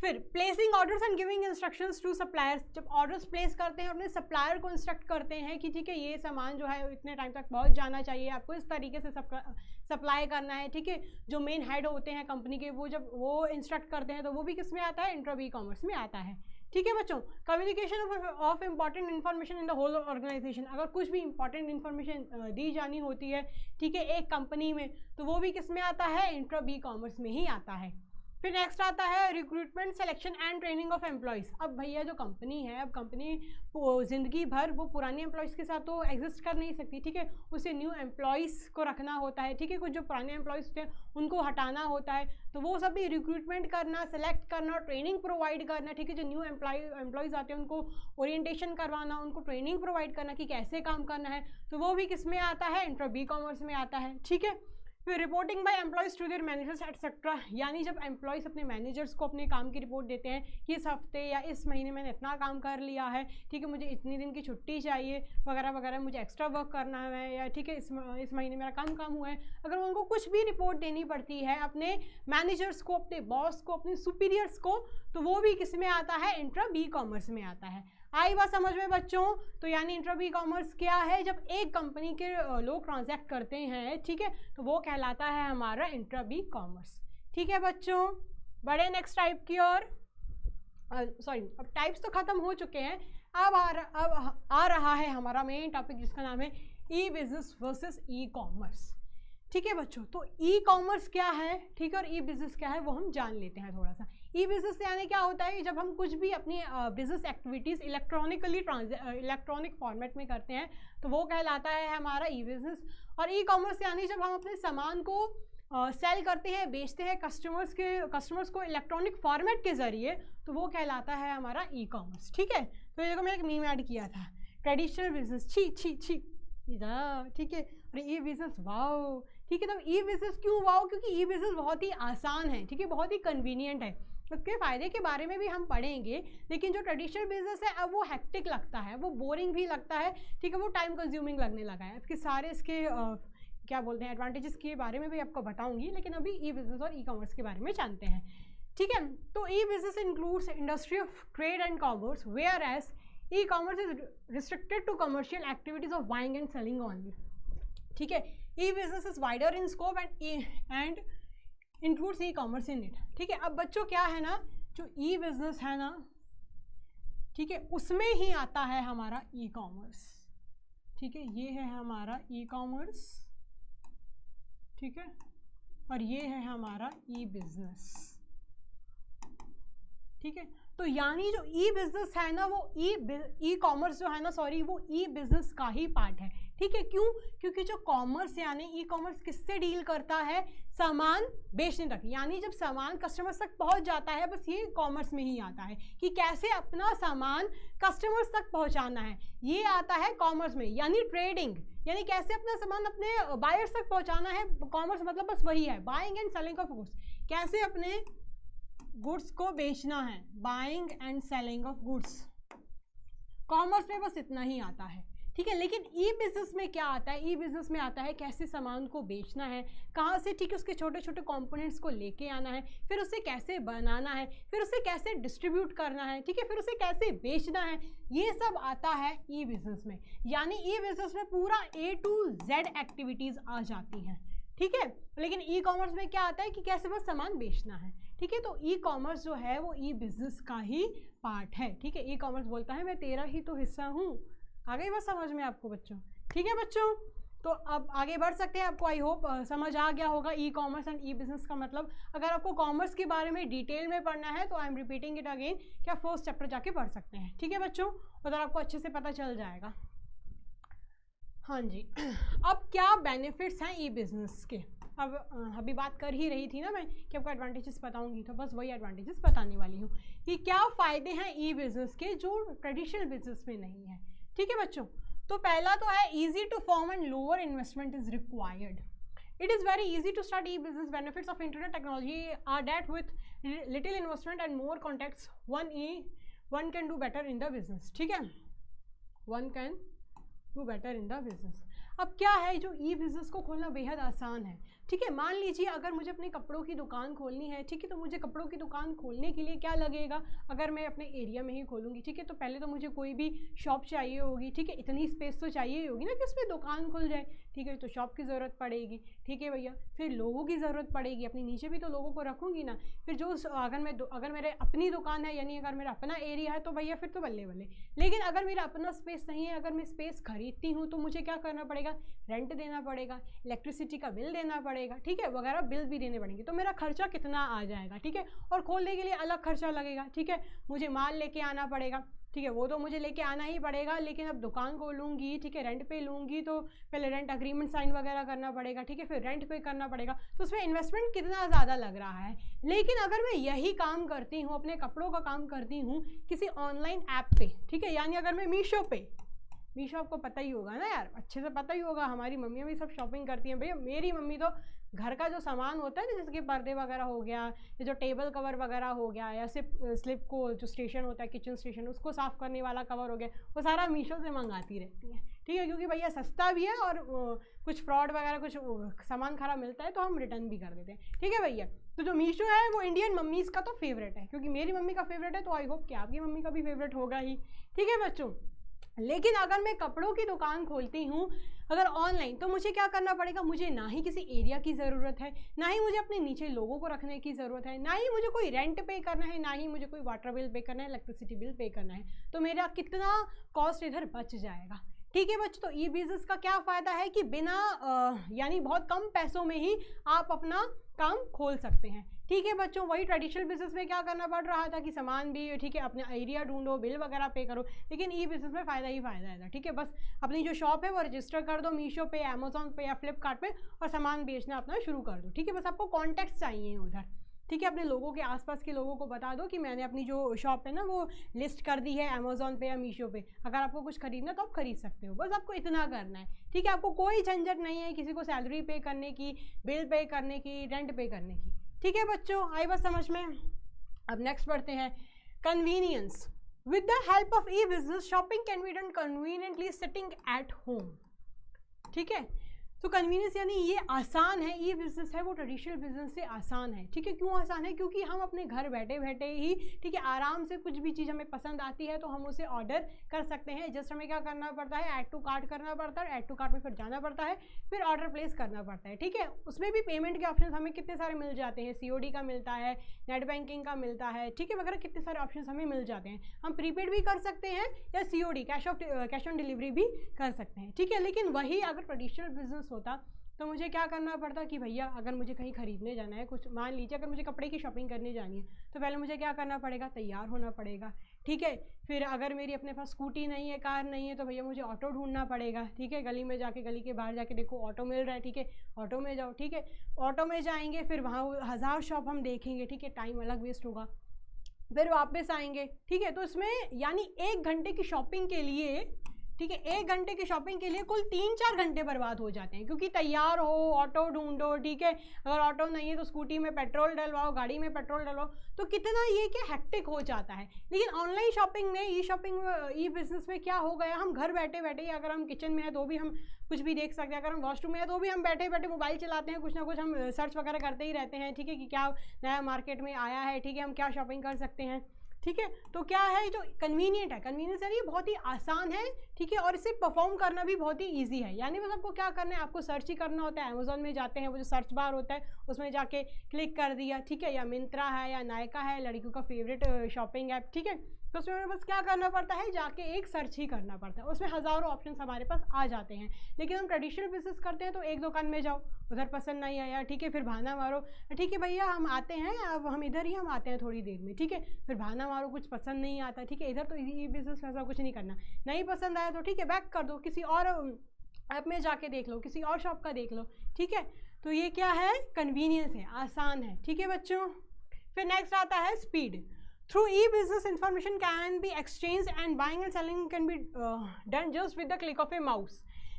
फिर placing orders and giving instructions to suppliers, जब ऑर्डर्स प्लेस करते हैं अपने सप्लायर को इंस्ट्रक्ट करते हैं कि ठीक है, ये सामान जो है इतने टाइम तक पहुंच जाना चाहिए, आपको इस तरीके से सप्लाई करना है, ठीक है। जो मेन हेड होते हैं कंपनी के, वो जब वो इंस्ट्रक्ट करते हैं तो वो भी किस में आता है, इंट्रा बी कॉमर्स में आता है, ठीक है बच्चों। Communication of important information in the whole organisation, अगर कुछ भी इंपॉर्टेंट इन्फॉर्मेशन दी जानी होती है, ठीक है, एक कंपनी में, तो वो भी किस में आता है, इंट्रा बी कॉमर्स में ही आता है। फिर नेक्स्ट आता है recruitment, selection and training of employees. अब भैया जो कंपनी है, अब कंपनी ज़िंदगी भर वो पुराने एम्प्लॉयज़ के साथ तो एग्जिस्ट कर नहीं सकती, ठीक है, उसे न्यू एम्प्लॉयज़ को रखना होता है, ठीक है, कुछ जो पुराने एम्प्लॉयज़ होते हैं उनको हटाना होता है, तो वो सब भी रिक्रूटमेंट करना, सेलेक्ट करना, ट्रेनिंग प्रोवाइड करना, ठीक है, जो न्यू एम्प्लॉयज़ आते हैं उनको ओरिएंटेशन करवाना, उनको ट्रेनिंग प्रोवाइड करना कि कैसे काम करना है, तो वो भी किस में आता है, इंट्रा बी कॉमर्स में आता है, ठीक है। फिर reporting by employees to their managers etcetera, यानी जब एम्प्लॉयज़ अपने मैनेजर्स को अपने काम की रिपोर्ट देते हैं कि इस हफ्ते या इस महीने मैंने इतना काम कर लिया है, ठीक है, मुझे इतनी दिन की छुट्टी चाहिए वगैरह वगैरह, मुझे एक्स्ट्रा वर्क करना है, या ठीक है इस महीने मेरा काम हुआ है, अगर उनको कुछ भी रिपोर्ट देनी पड़ती है अपने मैनेजर्स को, अपने बॉस को, अपने सुपीरियर्स को, तो वो भी किस में आता है, इंट्रा बी कॉमर्स में आता है। आई बात समझ में बच्चों? तो यानी इंट्रा बी कॉमर्स क्या है, जब एक कंपनी के लोग ट्रांजैक्ट करते हैं, ठीक है, तो वो कहलाता है हमारा इंट्रा बी कॉमर्स। ठीक है बच्चों, बड़े नेक्स्ट टाइप की और सॉरी अब टाइप्स तो खत्म हो चुके हैं, अब आ रहा है हमारा मेन टॉपिक जिसका नाम है e business versus e commerce. ठीक है बच्चों, तो ई कॉमर्स क्या है, ठीक है, और ई बिजनेस क्या है वो हम जान लेते हैं थोड़ा सा। ई बिजनेस यानी क्या होता है, जब हम कुछ भी अपनी बिजनेस एक्टिविटीज़ इलेक्ट्रॉनिक फॉर्मेट में करते हैं तो वो कहलाता है हमारा ई बिजनेस। और ई कॉमर्स यानी जब हम अपने सामान को सेल करते हैं, बेचते हैं कस्टमर्स को इलेक्ट्रॉनिक फॉर्मेट के ज़रिए, तो वो कहलाता है हमारा ई कॉमर्स। ठीक है, तो ये देखो मैंने एक मीम ऐड किया था, ट्रेडिशनल बिजनेस छी छी छी, ठीक है, और ई बिजनेस वाओ। ठीक है, तो ई बिजनेस क्यों वाओ, क्योंकि ई बिजनेस बहुत ही आसान है, ठीक है, बहुत ही कन्वीनियंट है, उसके फ़ायदे के बारे में भी हम पढ़ेंगे। लेकिन जो ट्रेडिशनल बिजनेस है अब वो हेक्टिक लगता है, वो बोरिंग भी लगता है, ठीक है, वो टाइम कंज्यूमिंग लगने लगा है। इसके सारे इसके क्या बोलते हैं एडवांटेजेस के बारे में भी आपको बताऊंगी, लेकिन अभी ई बिजनेस और ई कॉमर्स के बारे में जानते हैं। ठीक है, तो e business includes industry of trade and commerce, whereas e commerce is restricted to commercial activities of buying and selling only. ठीक है, e business is wider in scope and includes e commerce in it. ठीक है, अब बच्चों क्या है ना, जो ई बिजनेस है ना, ठीक है, उसमें ही आता है हमारा ई कॉमर्स। ठीक है, ये है हमारा ई कॉमर्स, ठीक है, और ये है हमारा ई बिजनेस। ठीक है, तो यानी जो ई बिजनेस है ना, वो ई कॉमर्स जो है ना, सॉरी, वो ई बिजनेस का ही पार्ट है। ठीक है, क्यों? क्योंकि जो कॉमर्स यानी ई कॉमर्स किससे डील करता है, सामान बेचने तक, यानी जब सामान कस्टमर्स तक पहुंच जाता है, बस ये कॉमर्स में ही आता है कि कैसे अपना सामान कस्टमर्स तक पहुंचाना है, ये आता है कॉमर्स में। यानी ट्रेडिंग, यानी कैसे अपना सामान अपने बायर्स तक पहुंचाना है, कॉमर्स मतलब बस वही है, buying and selling of goods, कैसे अपने गुड्स को बेचना है, buying and selling of goods, commerce में बस इतना ही आता है। ठीक है, लेकिन ई बिजनेस में क्या आता है, ई बिजनेस में आता है कैसे सामान को बेचना है, कहाँ से, ठीक है, उसके छोटे छोटे कंपोनेंट्स को लेके आना है, फिर उसे कैसे बनाना है, फिर उसे कैसे डिस्ट्रीब्यूट करना है, ठीक है, फिर उसे कैसे बेचना है, ये सब आता है ई बिजनेस में। यानी ई बिजनेस में पूरा A to Z एक्टिविटीज़ आ जाती हैं। ठीक है, लेकिन ई कॉमर्स में क्या आता है कि कैसे बस सामान बेचना है। ठीक है, तो ई कॉमर्स जो है वो ई बिजनेस का ही पार्ट है। ठीक है, ई कॉमर्स बोलता है मैं तेरा ही तो हिस्सा हूँ। आ गई बात समझ में आपको बच्चों? ठीक है बच्चों, तो अब आगे बढ़ सकते हैं। आपको आई होप समझ आ गया होगा e commerce and E business का मतलब। अगर आपको कॉमर्स के बारे में डिटेल में पढ़ना है तो I am repeating it again, क्या फर्स्ट चैप्टर जाके पढ़ सकते हैं। ठीक है बच्चों, उधर आपको अच्छे से पता चल जाएगा। हाँ जी, अब क्या बेनिफिट्स हैं ई बिजनेस के। अब अभी बात कर ही रही थी ना मैं कि आपको एडवांटेजेस बताऊंगी, तो बस वही एडवांटेजेस बताने वाली हूँ कि क्या फ़ायदे हैं ई बिजनेस के जो ट्रेडिशनल बिजनेस में नहीं है। ठीक है बच्चों, तो पहला तो है easy to form and lower investment is required. It is very easy to start e-business. Benefits of internet technology are that with little investment and more contacts, one can do better in the business. ठीक है, one can do better in the business. अब क्या है, जो ई business को खोलना बेहद आसान है। ठीक है, मान लीजिए अगर मुझे अपने कपड़ों की दुकान खोलनी है, ठीक है, तो मुझे कपड़ों की दुकान खोलने के लिए क्या लगेगा, अगर मैं अपने एरिया में ही खोलूँगी, ठीक है, तो पहले तो मुझे कोई भी शॉप चाहिए होगी। ठीक है, इतनी स्पेस तो चाहिए होगी ना कि उसमें दुकान खुल जाए। ठीक है, तो शॉप की ज़रूरत पड़ेगी। ठीक है भैया, फिर लोगों की ज़रूरत पड़ेगी, अपने नीचे भी तो लोगों को रखूँगी ना। फिर जो अगर मेरे अपनी दुकान है, यानी अगर मेरा अपना एरिया है, तो भैया फिर तो बल्ले बल्ले। लेकिन अगर मेरा अपना स्पेस नहीं है, अगर मैं स्पेस खरीदती हूँ, तो मुझे क्या करना पड़ेगा, रेंट देना पड़ेगा, इलेक्ट्रिसिटी का बिल देना पड़ेगा, ठीक है, वगैरह बिल भी देने पड़ेंगे। तो मेरा खर्चा कितना आ जाएगा। ठीक है, और खोलने के लिए अलग खर्चा लगेगा। ठीक है, मुझे माल लेके आना पड़ेगा। ठीक है, वो तो मुझे लेके आना ही पड़ेगा, लेकिन अब दुकान को लूँगी, ठीक है, रेंट पे लूँगी, तो पहले रेंट अग्रीमेंट साइन वगैरह करना पड़ेगा। ठीक है, फिर रेंट पे करना पड़ेगा, तो उसमें इन्वेस्टमेंट कितना ज़्यादा लग रहा है। लेकिन अगर मैं यही काम करती हूँ, अपने कपड़ों का काम करती हूँ किसी ऑनलाइन ऐप पे, ठीक है, यानी अगर मैं मीशो पे मीशो आपको पता ही होगा ना यार, अच्छे से पता ही होगा, हमारी मम्मियाँ भी सब शॉपिंग करती हैं भैया। मेरी मम्मी तो घर का जो सामान होता है ना, जैसे कि पर्दे वगैरह हो गया, या जो टेबल कवर वगैरह हो गया, या स्लिप को जो स्टेशन होता है किचन स्टेशन, उसको साफ़ करने वाला कवर हो गया, वो सारा मीशो से मंगाती रहती है। ठीक है, क्योंकि भैया सस्ता भी है और कुछ फ्रॉड वगैरह कुछ सामान खराब मिलता है तो हम रिटर्न भी कर देते हैं। ठीक है भैया, तो जो मीशो है वो इंडियन मम्मीज़ का तो फेवरेट है, क्योंकि मेरी मम्मी का फेवरेट है तो आई होप कि आपकी मम्मी का भी फेवरेट होगा ही। ठीक है बच्चों, लेकिन अगर मैं कपड़ों की दुकान खोलती हूँ अगर ऑनलाइन, तो मुझे क्या करना पड़ेगा, मुझे ना ही किसी एरिया की ज़रूरत है, ना ही मुझे अपने नीचे लोगों को रखने की ज़रूरत है, ना ही मुझे कोई रेंट पे करना है, ना ही मुझे कोई वाटर बिल पे करना है, इलेक्ट्रिसिटी बिल पे करना है। तो मेरा कितना कॉस्ट इधर बच जाएगा। ठीक है बच्चों, तो ई बिज़नेस का क्या फ़ायदा है कि बिना यानी बहुत कम पैसों में ही आप अपना काम खोल सकते हैं। ठीक है बच्चों, वही ट्रेडिशनल बिजनेस में क्या करना पड़ रहा था कि सामान भी ठीक है, अपने एरिया ढूंढो, बिल वगैरह पे करो, लेकिन ई बिजनेस में फ़ायदा ही फ़ायदा है। ठीक है, बस अपनी जो शॉप है वो रजिस्टर कर दो मीशो पे, अमेजोन पे या फ्लिपकार्ट पे, और सामान बेचना अपना शुरू कर दो। ठीक है, बस आपको कॉन्टैक्ट्स चाहिए उधर। ठीक है, अपने लोगों के आसपास के लोगों को बता दो कि मैंने अपनी जो शॉप है ना वो लिस्ट कर दी है अमेजोन पे या मीशो पे, अगर आपको कुछ खरीदना तो आप खरीद सकते हो। बस आपको इतना करना है। ठीक है, आपको कोई झंझट नहीं है किसी को सैलरी पे करने की, बिल पे करने की, रेंट पे करने की। ठीक है बच्चों, आई बात समझ में। अब नेक्स्ट बढ़ते हैं, convenience. With the help of E business shopping can be done conveniently sitting at home. ठीक है, तो कन्वीनियंस यानी ये आसान है, ये बिज़नेस है वो ट्रेडिशनल बिजनेस से आसान है। ठीक है, क्यों आसान है, क्योंकि हम अपने घर बैठे बैठे ही ठीक है आराम से कुछ भी चीज़ हमें पसंद आती है तो हम उसे ऑर्डर कर सकते हैं। जस्ट हमें क्या करना पड़ता है, ऐड टू कार्ट करना पड़ता है, ऐड टू कार्ट में फिर जाना पड़ता है, फिर ऑर्डर प्लेस करना पड़ता है। ठीक है, उसमें भी पेमेंट के ऑप्शन हमें कितने सारे मिल जाते हैं, COD का मिलता है, नेट बैंकिंग का मिलता है, ठीक है वगैरह, कितने सारे ऑप्शन हमें मिल जाते हैं। हम प्रीपेड भी कर सकते हैं या COD कैश ऑन डिलीवरी भी कर सकते हैं। ठीक है, लेकिन वही अगर ट्रेडिशनल बिजनेस होता तो मुझे क्या करना पड़ता कि भैया अगर मुझे कहीं खरीदने जाना है कुछ, मान लीजिए अगर मुझे कपड़े की शॉपिंग करने जानी है तो पहले मुझे क्या करना पड़ेगा, तैयार होना पड़ेगा। ठीक है, फिर अगर मेरी अपने पास स्कूटी नहीं है, कार नहीं है, तो भैया मुझे ऑटो ढूंढना पड़ेगा। ठीक है, गली में जाके, गली के बाहर जाके देखो ऑटो मिल रहा है, ठीक है ऑटो में जाओ। ठीक है, ऑटो में जाएंगे, फिर वहाँ 1000 शॉप हम देखेंगे, ठीक है टाइम अलग वेस्ट होगा, फिर वापस आएंगे। ठीक है, तो इसमें यानी 1 घंटे की शॉपिंग के लिए, ठीक है 1 घंटे की शॉपिंग के लिए कुल 3-4 घंटे बर्बाद हो जाते हैं, क्योंकि तैयार हो, ऑटो ढूंढो। ठीक है, अगर ऑटो नहीं है तो स्कूटी में पेट्रोल डलवाओ, गाड़ी में पेट्रोल डलवाओ, तो कितना ये क्या हेक्टिक हो जाता है। लेकिन ऑनलाइन शॉपिंग में, ई शॉपिंग, ई बिजनेस में क्या हो गया, हम घर बैठे बैठे, अगर हम किचन में है तो भी हम कुछ भी देख सकते हैं, अगर हम वॉशरूम में है तो भी हम बैठे बैठे मोबाइल चलाते हैं, कुछ ना कुछ हम सर्च वगैरह करते ही रहते हैं। ठीक है, कि क्या नया मार्केट में आया है, ठीक है हम क्या शॉपिंग कर सकते हैं। ठीक है, तो क्या है जो कन्वीनियंट है, कन्वीनियंस यानी बहुत ही आसान है। ठीक है, और इसे परफॉर्म करना भी बहुत ही इजी है। यानी बस आपको क्या करना है, आपको सर्च ही करना होता है। अमेजोन में जाते हैं, वो जो सर्च बार होता है उसमें जाके क्लिक कर दिया। ठीक है, या मिंत्रा है या नायका है, लड़कियों का फेवरेट शॉपिंग ऐप। ठीक है, तो उसमें बस क्या करना पड़ता है, जाके एक सर्च ही करना पड़ता है, उसमें हज़ारों ऑप्शंस हमारे पास आ जाते हैं। लेकिन हम ट्रेडिशनल बिजनेस करते हैं तो एक दुकान में जाओ, उधर पसंद नहीं आया, ठीक है फिर बहाना मारो, ठीक है भैया हम आते हैं, अब हम इधर ही हम आते हैं थोड़ी देर में। ठीक है, फिर बहाना मारो, कुछ पसंद नहीं आता। ठीक है, इधर तो ये बिजनेस ऐसा कुछ नहीं करना, नहीं पसंद आया तो ठीक है बैक कर दो, किसी और ऐप में जाके देख लो, किसी और शॉप का देख लो। ठीक है, तो ये क्या है, कन्वीनियंस है, आसान है। ठीक है बच्चों, फिर नेक्स्ट आता है speed. Through e-business, information can be exchanged and buying and selling can be done just with the click of a mouse.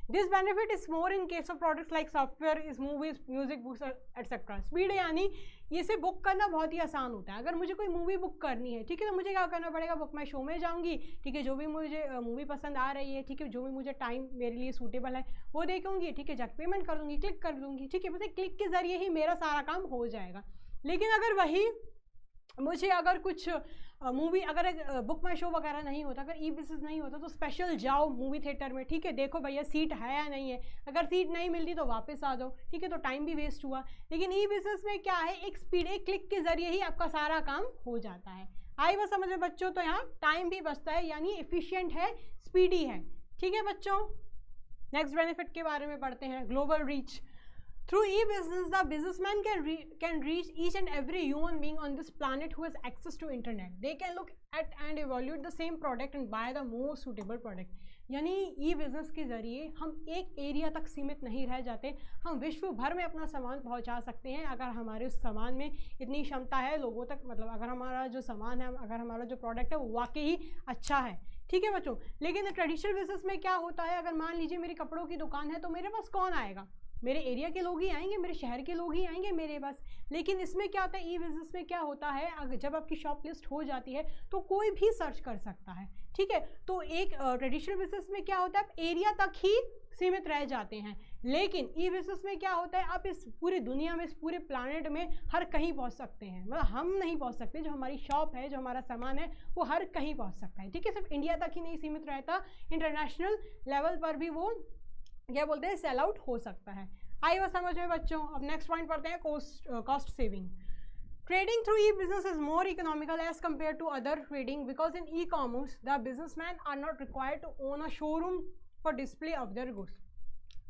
This benefit is more in case of products like software, movies, music, books, etc. Speed यानी ये से book करना बहुत ही आसान होता है। अगर मुझे कोई मूवी बुक करनी है, ठीक है तो मुझे क्या करना पड़ेगा, बुक माई शो में जाऊँगी। ठीक है, जो भी मुझे मूवी पसंद आ रही है, ठीक है जो भी मुझे टाइम मेरे लिए सूटेबल है वो देखूँगी। ठीक है, जाके पेमेंट कर दूँगी, क्लिक कर दूँगी। ठीक है, बस एक क्लिक के ज़रिए ही मेरा सारा काम हो जाएगा। लेकिन अगर वही मुझे अगर कुछ मूवी, अगर बुक माई शो वगैरह नहीं होता, अगर ई बिजनेस नहीं होता, तो स्पेशल जाओ मूवी थिएटर में। ठीक है, देखो भैया सीट है या नहीं है, अगर सीट नहीं मिलती तो वापस आ जाओ। ठीक है, तो टाइम भी वेस्ट हुआ। लेकिन ई बिजनेस में क्या है, एक स्पीड, एक क्लिक के ज़रिए ही आपका सारा काम हो जाता है। आई बस समझ में बच्चों, तो यहाँ टाइम भी बचता है, यानी एफिशिएंट है, स्पीडी है। ठीक है बच्चों, नेक्स्ट बेनिफिट के बारे में पढ़ते हैं, global reach. Through e-business, the businessman can reach each and every human being on this planet who has access to internet. They can look at and evaluate the same product and buy the most suitable product. यानी ई business के ज़रिए हम एक area तक सीमित नहीं रह जाते, हम विश्व भर में अपना सामान पहुंचा सकते हैं। अगर हमारे उस सामान में इतनी क्षमता है लोगों तक, मतलब अगर हमारा जो सामान है, अगर हमारा जो प्रोडक्ट है वो वाकई ही अच्छा है। ठीक है बच्चों। लेकिन ट्रेडिशनल बिजनेस में क्या होता है, अगर मान लीजिए मेरी कपड़ों की दुकान है तो मेरे पास कौन आएगा, मेरे एरिया के लोग ही आएंगे, मेरे शहर के लोग ही आएंगे मेरे पास। लेकिन इसमें क्या होता है, ई बिजनेस में क्या होता है, अगर जब आपकी शॉप लिस्ट हो जाती है तो कोई भी सर्च कर सकता है, ठीक है। तो एक ट्रेडिशनल बिजनेस में क्या होता है, आप एरिया तक ही सीमित रह जाते हैं। लेकिन ई बिजनेस में क्या होता है, आप इस पूरी दुनिया में, इस पूरे प्लानेट में हर कहीं पहुंच सकते हैं। मतलब हम नहीं पहुंच सकते, जो हमारी शॉप है, जो हमारा सामान है, वो हर कहीं पहुंच सकता है, ठीक है। सिर्फ इंडिया तक ही नहीं सीमित रहता, इंटरनेशनल लेवल पर भी वो क्या बोलते हैं, सेल आउट हो सकता है। आई वो समझ में बच्चों। अब नेक्स्ट पॉइंट पढ़ते हैं, cost saving. Trading through e-business is more economical as compared to other trading because in e-commerce the businessmen are not required to own a showroom for display of their goods.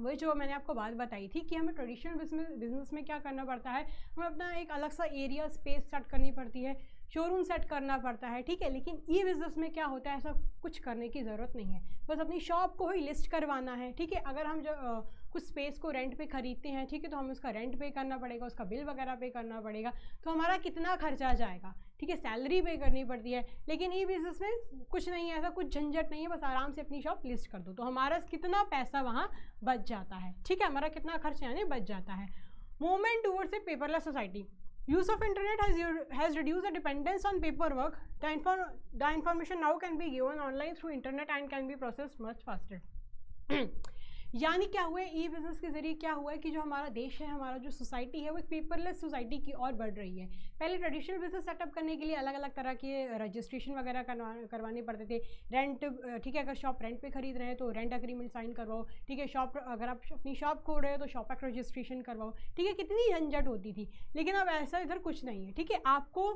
वही जो मैंने आपको बात बताई थी कि हमें ट्रेडिशनल बिजनेस में क्या करना पड़ता है, हमें अपना एक अलग सा एरिया स्पेस सेट करनी पड़ती है, शोरूम सेट करना पड़ता है, ठीक है। लेकिन ई बिज़नेस में क्या होता है, ऐसा कुछ करने की ज़रूरत नहीं है, बस अपनी शॉप को ही लिस्ट करवाना है, ठीक है। अगर हम जो कुछ स्पेस को रेंट पे ख़रीदते हैं, ठीक है, तो हमें उसका रेंट पे करना पड़ेगा, उसका बिल वगैरह पे करना पड़ेगा, तो हमारा कितना खर्चा जाएगा, ठीक है, सैलरी पे करनी पड़ती है। लेकिन ई बिज़नेस में कुछ नहीं है, ऐसा कुछ झंझट नहीं है, बस आराम से अपनी शॉप लिस्ट कर दो तो हमारा कितना पैसा वहाँ बच जाता है, ठीक है, हमारा कितना खर्च यानी बच जाता है। Movement towards a paperless society. Use of internet has reduced the dependence on paperwork. The information now can be given online through internet and can be processed much faster. यानी क्या हुआ है, ई बिज़नेस के ज़रिए क्या हुआ है कि जो हमारा देश है, हमारा जो सोसाइटी है, वो एक पेपरलेस सोसाइटी की ओर बढ़ रही है। पहले ट्रेडिशनल बिजनेस सेटअप करने के लिए अलग अलग तरह के रजिस्ट्रेशन वगैरह करवाने पड़ते थे। रेंट, ठीक है, अगर शॉप रेंट पे खरीद रहे हैं तो रेंट एग्रीमेंट साइन करवाओ, ठीक है। शॉप, अगर आप अपनी शॉप खोल रहे हो तो शॉप एक्ट रजिस्ट्रेशन करवाओ, ठीक है, कितनी झंझट होती थी। लेकिन अब ऐसा इधर कुछ नहीं है, ठीक है। आपको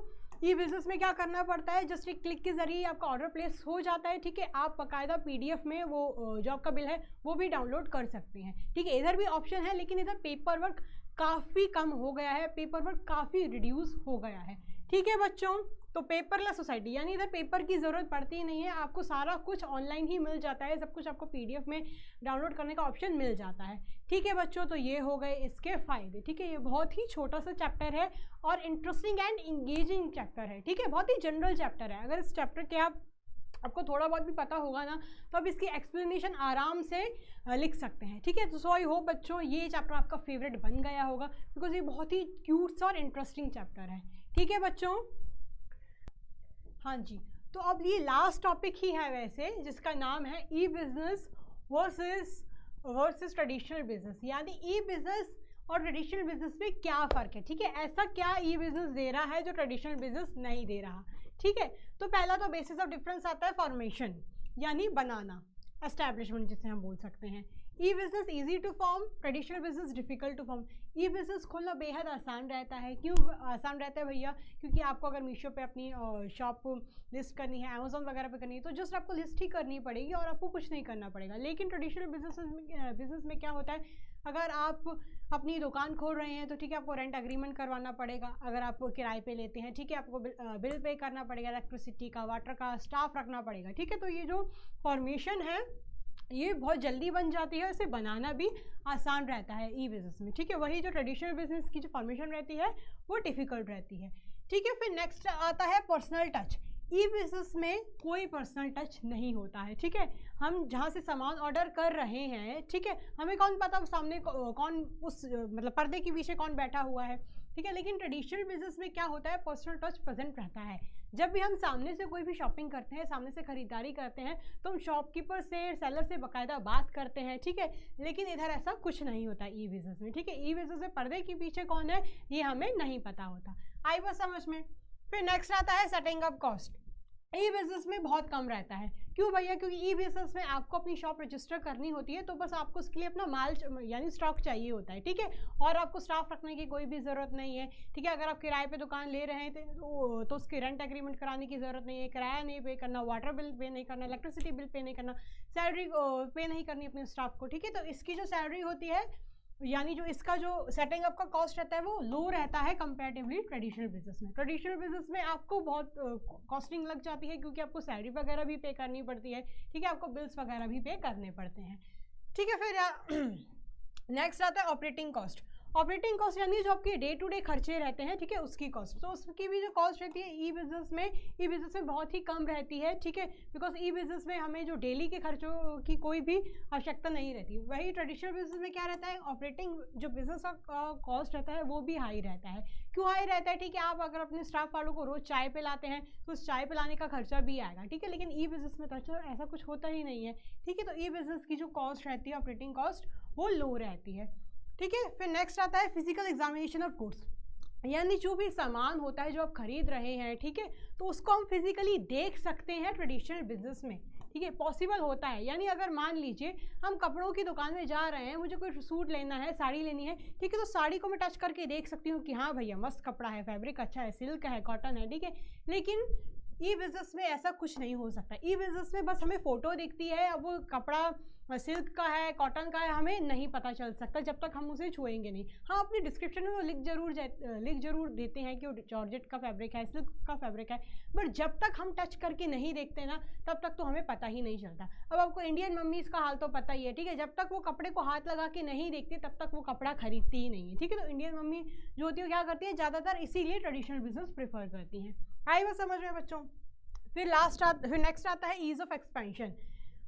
ई बिज़नेस में क्या करना पड़ता है, जस्ट एक क्लिक के ज़रिए आपका ऑर्डर प्लेस हो जाता है, ठीक है। आप बाकायदा PDF में वो जो आपका बिल है वो भी डाउनलोड कर सकते हैं, ठीक है। इधर भी ऑप्शन है, लेकिन इधर पेपर वर्क काफ़ी कम हो गया है, पेपर वर्क काफ़ी रिड्यूस हो गया है, ठीक है बच्चों। तो पेपरलेस सोसाइटी यानी इधर पेपर की ज़रूरत पड़ती ही नहीं है, आपको सारा कुछ ऑनलाइन ही मिल जाता है, सब कुछ आपको PDF में डाउनलोड करने का ऑप्शन मिल जाता है, ठीक है बच्चों। तो ये हो गए इसके फ़ायदे, ठीक है। ये बहुत ही छोटा सा चैप्टर है और इंटरेस्टिंग एंड इंगेजिंग चैप्टर है, ठीक है, बहुत ही जनरल चैप्टर है। अगर इस चैप्टर के आपको थोड़ा बहुत भी पता होगा ना, तो आप इसकी एक्सप्लेनेशन आराम से लिख सकते हैं, ठीक है। तो सो आई होप बच्चों ये चैप्टर आपका फेवरेट बन गया होगा, बिकॉज ये बहुत ही क्यूट सा और इंटरेस्टिंग चैप्टर है, ठीक है बच्चों। हाँ जी, तो अब ये लास्ट टॉपिक ही है वैसे, जिसका नाम है ई बिज़नेस वर्सेस ट्रेडिशनल बिजनेस। यानी ई बिज़नेस और ट्रेडिशनल बिजनेस में क्या फ़र्क है, ठीक है। ऐसा क्या ई बिज़नेस दे रहा है जो ट्रेडिशनल बिजनेस नहीं दे रहा, ठीक है। तो पहला तो बेसिस ऑफ डिफरेंस आता है फॉर्मेशन, यानी बनाना, एस्टैब्लिशमेंट जिसे हम बोल सकते हैं। E business easy to form, traditional business difficult to form. E business खोलना बेहद आसान रहता है। क्यों आसान रहता है भैया, क्योंकि आपको अगर मीशो पे अपनी शॉप लिस्ट करनी है, अमेज़ॉन वगैरह पे करनी है, तो जस्ट आपको लिस्ट ही करनी पड़ेगी और आपको कुछ नहीं करना पड़ेगा। लेकिन ट्रेडिशनल बिजनेस में क्या होता है, अगर आप अपनी दुकान खोल रहे हैं तो ठीक है, आपको रेंट एग्रीमेंट करवाना पड़ेगा। अगर आप किराए पे लेते हैं, ठीक है, आपको बिल पे करना पड़ेगा, इलेक्ट्रिसिटी का, वाटर का, स्टाफ रखना पड़ेगा, ठीक है। तो ये जो फॉर्मेशन है ये बहुत जल्दी बन जाती है, इसे बनाना भी आसान रहता है ई बिज़नेस में, ठीक है। वही जो ट्रेडिशनल बिजनेस की जो फॉर्मेशन रहती है वो डिफ़िकल्ट रहती है, ठीक है। फिर नेक्स्ट आता है पर्सनल टच। ई बिज़नेस में कोई पर्सनल टच नहीं होता है, ठीक है। हम जहाँ से सामान ऑर्डर कर रहे हैं, ठीक है, हमें कौन पता सामने कौन उस मतलब पर्दे के पीछे कौन बैठा हुआ है, ठीक है। लेकिन ट्रेडिशनल बिजनेस में क्या होता है, पर्सनल टच प्रेजेंट रहता है। जब भी हम सामने से कोई भी शॉपिंग करते हैं, सामने से खरीदारी करते हैं, तो हम शॉपकीपर से, सेलर से बाकायदा बात करते हैं, ठीक है। लेकिन इधर ऐसा कुछ नहीं होता ई बिज़नेस में, ठीक है। ई बिज़नेस में पर्दे के पीछे कौन है ये हमें नहीं पता होता। आई बात समझ में। फिर नेक्स्ट आता है सेटिंग अप कॉस्ट। ई बिज़नेस में बहुत कम रहता है। क्यों भैया, क्योंकि ई बिज़नेस में आपको अपनी शॉप रजिस्टर करनी होती है, तो बस आपको उसके लिए अपना माल यानी स्टॉक चाहिए होता है, ठीक है। और आपको स्टाफ रखने की कोई भी ज़रूरत नहीं है, ठीक है। अगर आप किराए पे दुकान ले रहे हैं तो उसकी रेंट एग्रीमेंट कराने की ज़रूरत नहीं है, किराया नहीं पे करना, वाटर बिल पे नहीं करना, इलेक्ट्रिसिटी बिल पे नहीं करना, सैलरी पे नहीं करनी अपने स्टाफ को, ठीक है। तो इसकी जो सैलरी होती है, यानी जो इसका जो सेटिंग अप का कॉस्ट रहता है वो लो रहता है कंपैरेटिवली ट्रेडिशनल बिजनेस में। ट्रेडिशनल बिजनेस में आपको बहुत कॉस्टिंग लग जाती है, क्योंकि आपको सैलरी वगैरह भी पे करनी पड़ती है, ठीक है, आपको बिल्स वगैरह भी पे करने पड़ते हैं, ठीक है। फिर नेक्स्ट आता है ऑपरेटिंग कॉस्ट। ऑपरेटिंग कॉस्ट यानी जो आपके डे टू डे खर्चे रहते हैं, ठीक है, उसकी कॉस्ट। तो उसकी भी जो कॉस्ट रहती है ई बिजनेस में बहुत ही कम रहती है, ठीक है, बिकॉज ई बिजनेस में हमें जो डेली के खर्चों की कोई भी आवश्यकता नहीं रहती। वही ट्रेडिशनल बिजनेस में क्या रहता है, ऑपरेटिंग जो बिजनेस का कॉस्ट रहता है वो भी हाई रहता है। क्यों हाई रहता है, ठीक है, आप अगर अपने स्टाफ वालों को रोज चाय पे लाते हैं तो उस चाय पे लाने का खर्चा भी आएगा, ठीक है, लेकिन ई बिजनेस में तो ऐसा कुछ होता ही नहीं है, ठीक है। तो ई बिजनेस की जो कॉस्ट रहती है, ऑपरेटिंग कॉस्ट, वो लो रहती है, ठीक है। फिर नेक्स्ट आता है फिजिकल एग्जामिनेशन ऑफ गुड्स, यानी जो भी सामान होता है जो आप खरीद रहे हैं, ठीक है, तो उसको हम फिजिकली देख सकते हैं ट्रेडिशनल बिजनेस में, ठीक है, पॉसिबल होता है। यानी अगर मान लीजिए हम कपड़ों की दुकान में जा रहे हैं, मुझे कोई सूट लेना है, साड़ी लेनी है, ठीक है, तो साड़ी को मैं टच करके देख सकती हूँ कि हाँ भैया मस्त कपड़ा है, फैब्रिक अच्छा है, सिल्क है, कॉटन है, ठीक है। लेकिन ई बिजनेस में ऐसा कुछ नहीं हो सकता। ई बिजनेस में बस हमें फोटो दिखती है, अब वो कपड़ा सिल्क का है, कॉटन का है, हमें नहीं पता चल सकता जब तक हम उसे छुएंगे नहीं। हाँ, अपनी डिस्क्रिप्शन में वो लिख जरूर देते हैं कि वो जॉर्जेट का फैब्रिक है, सिल्क का फैब्रिक है, बट जब तक हम टच करके नहीं देखते ना तब तक तो हमें पता ही नहीं चलता। अब आपको इंडियन मम्मीज़ का हाल तो पता ही है, ठीक है, जब तक वो कपड़े को हाथ लगा के नहीं देखते तब तक वो कपड़ा खरीदती ही नहीं है, ठीक है। तो इंडियन मम्मी जो होती है क्या करती है, ज़्यादातर इसीलिए ट्रेडिशनल बिजनेस प्रेफर करती हैं। आई बात समझ में बच्चों। फिर नेक्स्ट आता है ease of expansion.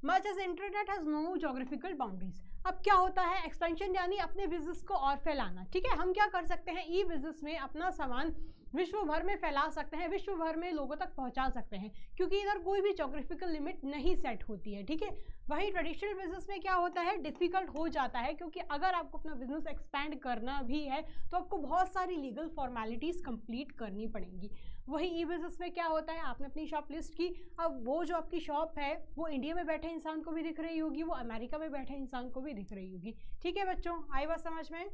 Much as internet has no geographical boundaries. अब क्या होता है, एक्सपेंशन यानी अपने बिजनेस को और फैलाना, ठीक है। हम क्या कर सकते हैं, ई बिजनेस में अपना सामान विश्व भर में फैला सकते हैं, विश्व भर में लोगों तक पहुंचा सकते हैं, क्योंकि इधर कोई भी जोग्राफिकल लिमिट नहीं सेट होती है, ठीक है। वहीं ट्रेडिशनल बिजनेस में क्या होता है, डिफिकल्ट हो जाता है, क्योंकि अगर आपको अपना बिजनेस एक्सपेंड करना भी है तो आपको बहुत सारी लीगल फॉर्मेलिटीज़ कंप्लीट करनी पड़ेंगी। वही ई बिजनेस में क्या होता है, आपने अपनी शॉप लिस्ट की, अब वो जो आपकी शॉप है वो इंडिया में बैठे इंसान को भी दिख रही होगी, वो अमेरिका में बैठे इंसान को भी दिख रही होगी, ठीक है बच्चों, आई बात समझ में।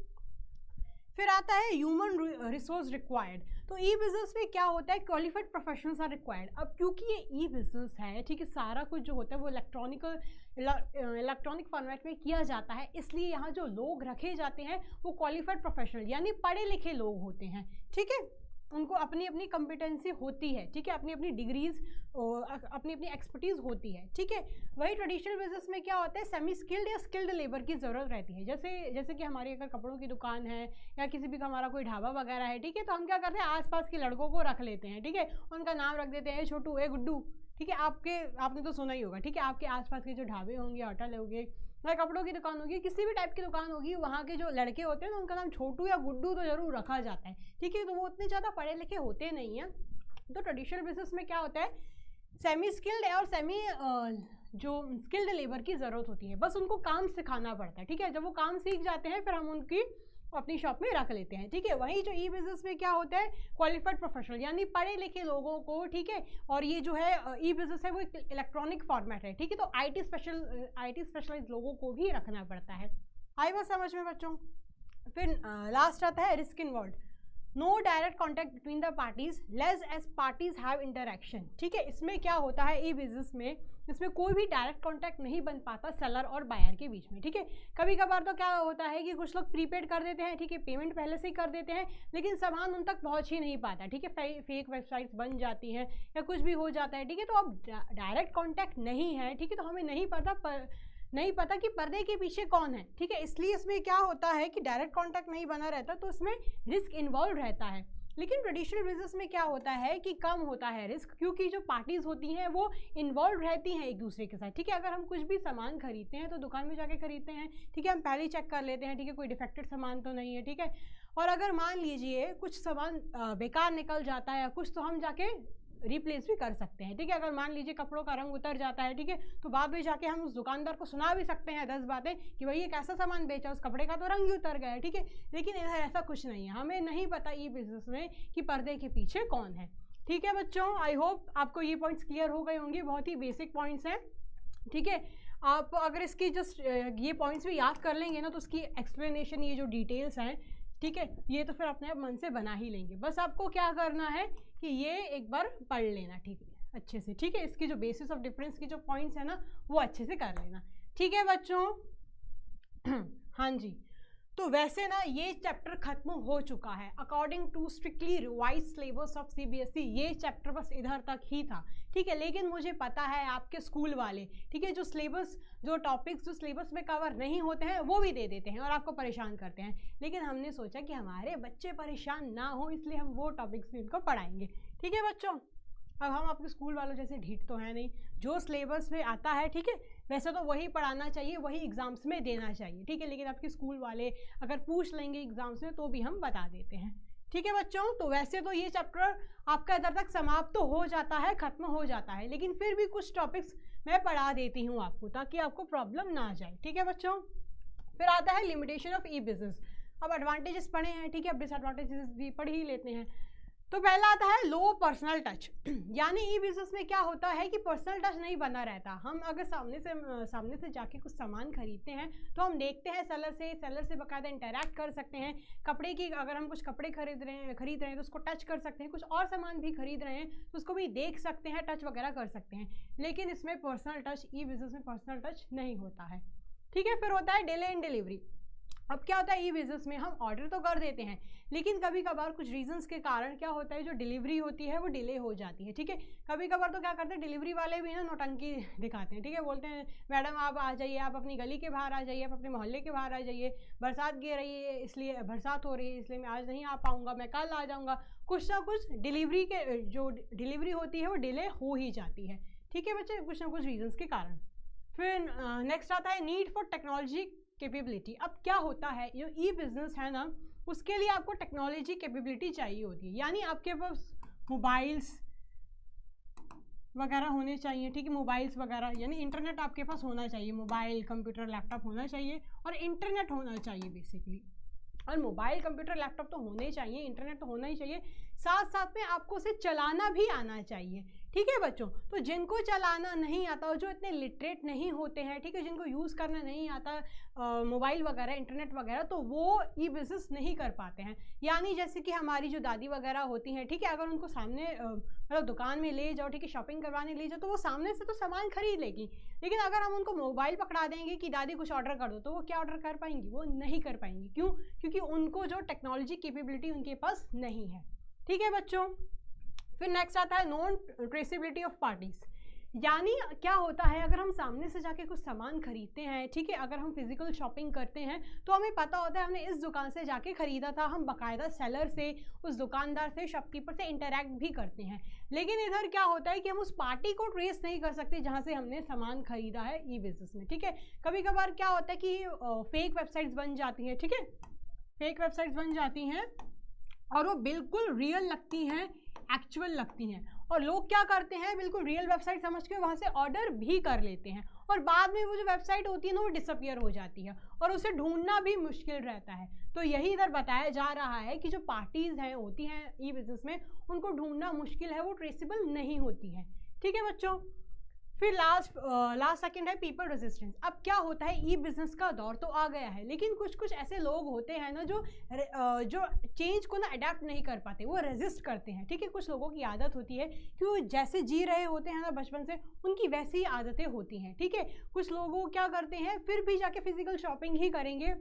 फिर आता है ह्यूमन रिसोर्स रिक्वायर्ड। तो ई बिजनेस में क्या होता है, क्वालिफाइड प्रोफेशनल्स आर रिक्वायर्ड। अब क्योंकि ये ई बिजनेस है, ठीक है, सारा कुछ जो होता है वो इलेक्ट्रॉनिक फॉर्मेट में किया जाता है, इसलिए यहाँ जो लोग रखे जाते हैं वो क्वालिफाइड प्रोफेशनल यानी पढ़े लिखे लोग होते हैं, ठीक है। उनको अपनी अपनी कॉम्पिटेंसी होती है, ठीक है, अपनी अपनी डिग्रीज अपनी अपनी एक्सपर्टीज़ होती है, ठीक है। वही ट्रेडिशनल बिजनेस में क्या होता है, सेमी स्किल्ड या स्किल्ड लेबर की ज़रूरत रहती है। जैसे कि हमारी अगर कपड़ों की दुकान है या किसी भी हमारा कोई ढाबा वगैरह है, ठीक है, तो हम क्या करते हैं, आसपास के लड़कों को रख लेते हैं, ठीक है, उनका नाम रख देते हैं छोटू, ए गुड्डू, ठीक है। आपने तो सुना ही होगा, ठीक है, आपके आसपास के जो ढाबे होंगे, होटल होंगे या कपड़ों की दुकान होगी, किसी भी टाइप की दुकान होगी, वहाँ के जो लड़के होते हैं ना उनका नाम छोटू या गुड्डू तो जरूर रखा जाता है, ठीक है। तो वो उतने ज़्यादा पढ़े लिखे होते नहीं हैं। तो ट्रेडिशनल बिजनेस में क्या होता है, सेमी स्किल्ड और सेमी जो स्किल्ड लेबर की ज़रूरत होती है, बस उनको काम सिखाना पड़ता है, ठीक है। जब वो काम सीख जाते हैं फिर हम उनकी अपनी शॉप में रख लेते हैं, ठीक है। वहीं जो ई बिजनेस में क्या होता है, क्वालिफाइड प्रोफेशनल यानी पढ़े लिखे लोगों को, ठीक है, और ये जो है ई बिजनेस है वो इलेक्ट्रॉनिक फॉर्मेट है, ठीक है, तो आईटी स्पेशलाइज लोगों को भी रखना पड़ता है। आई बात समझ में बच्चों। फिर लास्ट आता है risk involve. No direct contact between the parties less as parties have interaction, ठीक है। इसमें क्या होता है, ई बिजनेस में इसमें कोई भी डायरेक्ट कांटेक्ट नहीं बन पाता सेलर और बायर के बीच में, ठीक है। कभी कभार तो क्या होता है कि कुछ लोग प्रीपेड कर देते हैं, ठीक है, पेमेंट पहले से ही कर देते हैं, लेकिन सामान उन तक पहुंच ही नहीं पाता, ठीक है, फेक वेबसाइट्स बन जाती हैं या कुछ भी हो जाता है, ठीक है। तो अब डायरेक्ट कॉन्टैक्ट नहीं है, ठीक है, तो हमें नहीं पता कि पर्दे के पीछे कौन है, ठीक है। इसलिए इसमें क्या होता है कि डायरेक्ट कांटेक्ट नहीं बना रहता, तो इसमें रिस्क इन्वॉल्व रहता है। लेकिन ट्रेडिशनल बिजनेस में क्या होता है कि कम होता है रिस्क, क्योंकि जो पार्टीज होती हैं वो इन्वॉल्व रहती हैं एक दूसरे के साथ, ठीक है। अगर हम कुछ भी सामान खरीदते हैं तो दुकान में जाके खरीदते हैं, ठीक है, हम पहले ही चेक कर लेते हैं, ठीक है, कोई डिफेक्टेड सामान तो नहीं है, ठीक है। और अगर मान लीजिए कुछ सामान बेकार निकल जाता है या कुछ, तो हम जाके रिप्लेस भी कर सकते हैं, ठीक है। अगर मान लीजिए कपड़ों का रंग उतर जाता है, ठीक है, तो बाद में जाके हम उस दुकानदार को सुना भी सकते हैं 10 बातें कि भाई ये कैसा सामान बेचा, उस कपड़े का तो रंग ही उतर गया है, ठीक है। लेकिन इधर ऐसा कुछ नहीं है, हमें नहीं पता ये बिजनेस में कि पर्दे के पीछे कौन है, ठीक है बच्चों। आई होप आपको ये पॉइंट्स क्लियर हो गए होंगे, बहुत ही बेसिक पॉइंट्स हैं, ठीक है। आप अगर इसकी जस्ट ये पॉइंट्स भी याद कर लेंगे ना तो उसकी एक्सप्लेनेशन, ये जो डिटेल्स हैं, ठीक है, ये तो फिर अपने आप मन से बना ही लेंगे। बस आपको क्या करना है कि ये एक बार पढ़ लेना, ठीक है, अच्छे से, ठीक है। इसकी जो बेसिस ऑफ डिफरेंस की जो पॉइंट्स है ना वो अच्छे से कर लेना, ठीक है बच्चों। हाँ जी, तो वैसे ना ये चैप्टर खत्म हो चुका है according to strictly revise syllabus of CBSE. ये चैप्टर बस इधर तक ही था, ठीक है। लेकिन मुझे पता है आपके स्कूल वाले, ठीक है, जो सिलेबस, जो टॉपिक्स जो सिलेबस में कवर नहीं होते हैं वो भी दे देते हैं और आपको परेशान करते हैं। लेकिन हमने सोचा कि हमारे बच्चे परेशान ना हो, इसलिए हम वो टॉपिक्स भी इनको पढ़ाएंगे, ठीक है बच्चों। अब हम अपने स्कूल वालों जैसे ढीठ तो है नहीं, जो सिलेबस में आता है, ठीक है, वैसे तो वही पढ़ाना चाहिए, वही एग्जाम्स में देना चाहिए, ठीक है। लेकिन आपके स्कूल वाले अगर पूछ लेंगे एग्जाम्स में तो भी हम बता देते हैं, ठीक है बच्चों। तो वैसे तो ये चैप्टर आपका इधर तक समाप्त तो हो जाता है, खत्म हो जाता है, लेकिन फिर भी कुछ टॉपिक्स मैं पढ़ा देती हूँ आपको, ताकि आपको प्रॉब्लम ना आ जाए, ठीक है बच्चों। फिर आता है लिमिटेशन ऑफ ई बिजनेस। अब एडवांटेजेस पढ़े हैं, ठीक है, अब डिसएडवांटेजेस भी पढ़ ही लेते हैं। तो पहला आता है लो पर्सनल टच, यानी ई बिजनेस में क्या होता है कि पर्सनल टच नहीं बना रहता। हम अगर सामने से जाके कुछ सामान खरीदते हैं तो हम देखते हैं सेलर से बाकायदा इंटरैक्ट कर सकते हैं। कपड़े की, अगर हम कुछ कपड़े खरीद रहे हैं तो उसको टच कर सकते हैं, कुछ और सामान भी खरीद रहे हैं तो उसको भी देख सकते हैं, टच वगैरह कर सकते हैं। लेकिन इसमें पर्सनल टच, ई बिजनेस में पर्सनल टच नहीं होता है, ठीक है। फिर होता है डिले इन डिलीवरी। अब क्या होता है, ई बिजनेस में हम ऑर्डर तो कर देते हैं, लेकिन कभी कभार कुछ रीजंस के कारण क्या होता है, जो डिलीवरी होती है वो डिले हो जाती है, ठीक है। कभी कभार तो क्या करते हैं, डिलीवरी वाले भी ना नौटंकी दिखाते हैं, ठीक है। बोलते हैं मैडम आप आ जाइए, आप अपनी गली के बाहर आ जाइए, आप अपने मोहल्ले के बाहर आ जाइए, बरसात गिर रही है इसलिए, बरसात हो रही है इसलिए मैं आज नहीं आ पाऊँगा, मैं कल आ जाऊँगा। कुछ ना कुछ डिलीवरी के, जो डिलीवरी होती है वो डिले हो ही जाती है, ठीक है बच्चे, कुछ ना कुछ रीजंस के कारण। फिर नेक्स्ट आता है नीड फॉर टेक्नोलॉजी कैपेबिलिटी। अब क्या होता है, जो ई बिजनेस है ना, उसके लिए आपको टेक्नोलॉजी कैपेबिलिटी चाहिए होती है, यानी आपके पास मोबाइल्स वगैरह होने चाहिए, ठीक है। मोबाइल्स वगैरह यानी इंटरनेट आपके पास होना चाहिए, मोबाइल कंप्यूटर लैपटॉप होना चाहिए और इंटरनेट होना चाहिए बेसिकली। और मोबाइल कंप्यूटर लैपटॉप तो होने ही चाहिए, इंटरनेट तो होना ही चाहिए, साथ साथ में आपको उसे चलाना भी आना चाहिए, ठीक है बच्चों। तो जिनको चलाना नहीं आता और जो इतने लिटरेट नहीं होते हैं, ठीक है, जिनको यूज़ करना नहीं आता मोबाइल वगैरह, इंटरनेट वगैरह, तो वो ई बिज़नेस नहीं कर पाते हैं। यानी जैसे कि हमारी जो दादी वगैरह होती हैं, ठीक है, अगर उनको सामने मतलब दुकान में ले जाओ, ठीक है, शॉपिंग करवाने ले जाओ, तो वो सामने से तो सामान खरीद लेगी, लेकिन अगर हम उनको मोबाइल पकड़ा देंगे कि दादी कुछ ऑर्डर कर दो, तो वो क्या ऑर्डर कर पाएंगी, वो नहीं कर पाएंगी। क्यों? क्योंकि उनको जो टेक्नोलॉजी कैपेबिलिटी उनके पास नहीं है, ठीक है बच्चों। फिर नेक्स्ट आता है नॉन ट्रेसेबिलिटी ऑफ पार्टीज। यानी क्या होता है, अगर हम सामने से जाके कुछ सामान खरीदते हैं, ठीक है, अगर हम फिजिकल शॉपिंग करते हैं तो हमें पता होता है हमने इस दुकान से जाके खरीदा था, हम बाकायदा सेलर से, उस दुकानदार से, शॉपकीपर से इंटरैक्ट भी करते हैं। लेकिन इधर क्या होता है कि हम उस पार्टी को ट्रेस नहीं कर सकते जहाँ से हमने सामान खरीदा है ई बिजनेस में, ठीक है। कभी कभार क्या होता है कि फेक वेबसाइट्स बन जाती हैं, ठीक है, फेक वेबसाइट्स बन जाती हैं और वो बिल्कुल रियल लगती हैं, एक्चुअल लगती हैं, और लोग क्या करते हैं, बिल्कुल रियल वेबसाइट समझ के वहाँ से ऑर्डर भी कर लेते हैं, और बाद में वो जो वेबसाइट होती है ना वो डिसअपियर हो जाती है और उसे ढूंढना भी मुश्किल रहता है। तो यही इधर बताया जा रहा है कि जो पार्टीज हैं होती हैं ई बिजनेस में, उनको ढूंढना मुश्किल है, वो ट्रेसेबल नहीं होती है, ठीक है बच्चों। फिर लास्ट सेकंड है पीपल रेजिस्टेंस। अब क्या होता है, ई बिजनेस का दौर तो आ गया है, लेकिन कुछ कुछ ऐसे लोग होते हैं ना जो चेंज को ना अडेप्ट नहीं कर पाते, वो रेजिस्ट करते हैं, ठीक है। कुछ लोगों की आदत होती है कि वो जैसे जी रहे होते हैं ना बचपन से, उनकी वैसी ही आदतें होती हैं, ठीक है। कुछ लोगों क्या करते हैं, फिर भी जाके फिजिकल शॉपिंग ही करेंगे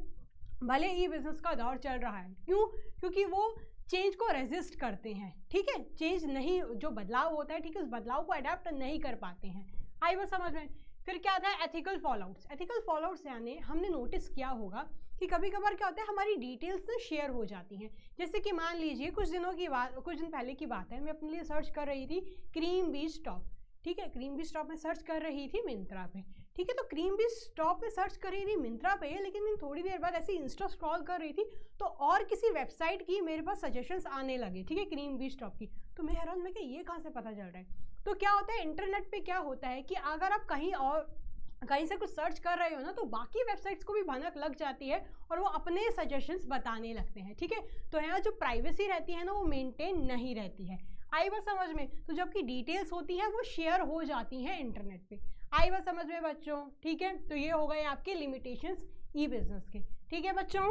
भले ई बिजनेस का दौर चल रहा है। क्यों? क्योंकि वो चेंज को रेजिस्ट करते हैं, ठीक है, चेंज नहीं, जो बदलाव होता है, ठीक है, उस बदलाव को अडेप्ट नहीं कर पाते हैं। आई बात समझ में। फिर क्या आता है एथिकल फॉलोआउट्स। एथिकल फॉलोआउट्स यानी हमने नोटिस किया होगा कि कभी कभार क्या होता है, हमारी डिटेल्स ना शेयर हो जाती हैं। जैसे कि मान लीजिए कुछ दिन पहले की बात है, मैं अपने लिए सर्च कर रही थी क्रीम बीच टॉप, ठीक है, क्रीम बीच टॉप में सर्च कर रही थी मिंत्रा पे, ठीक है। तो क्रीम बीच टॉप में सर्च कर रही थी मिंत्रा पे, लेकिन मैं थोड़ी देर बाद ऐसे इंस्टा स्क्रॉल कर रही थी तो और किसी वेबसाइट की मेरे पास सजेशंस आने लगे, ठीक है, क्रीम बीच टॉप की। तो मैं हैरान, मैं कि ये कहाँ से पता चल रहा है। तो क्या होता है, इंटरनेट पे क्या होता है कि अगर आप कहीं से कुछ सर्च कर रहे हो ना, तो बाकी वेबसाइट्स को भी भनक लग जाती है और वो अपने सजेशंस बताने लगते हैं, ठीक है। तो यहाँ जो प्राइवेसी रहती है ना, वो मेंटेन नहीं रहती है। आई बात समझ में। तो जबकि डिटेल्स होती हैं वो शेयर हो जाती हैं इंटरनेट पे। आई बात समझ में बच्चों, ठीक है। तो ये हो गए आपके लिमिटेशंस ई बिजनेस के, ठीक है बच्चों।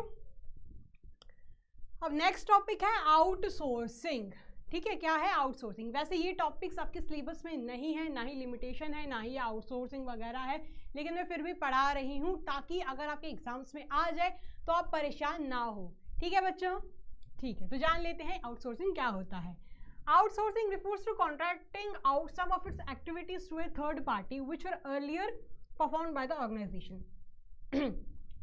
अब नेक्स्ट टॉपिक है आउटसोर्सिंग, ठीक है, क्या है आउटसोर्सिंग। वैसे ये टॉपिक्स आपके सिलेबस में नहीं है, ना ही लिमिटेशन है, ना ही आउटसोर्सिंग वगैरह है, लेकिन मैं फिर भी पढ़ा रही हूँ ताकि अगर आपके एग्जाम्स में आ जाए तो आप परेशान ना हो। ठीक है बच्चों, ठीक है, तो जान लेते हैं आउटसोर्सिंग क्या होता है। Outsourcing refers to contracting out some of its activities to a third party which were earlier performed by the organization.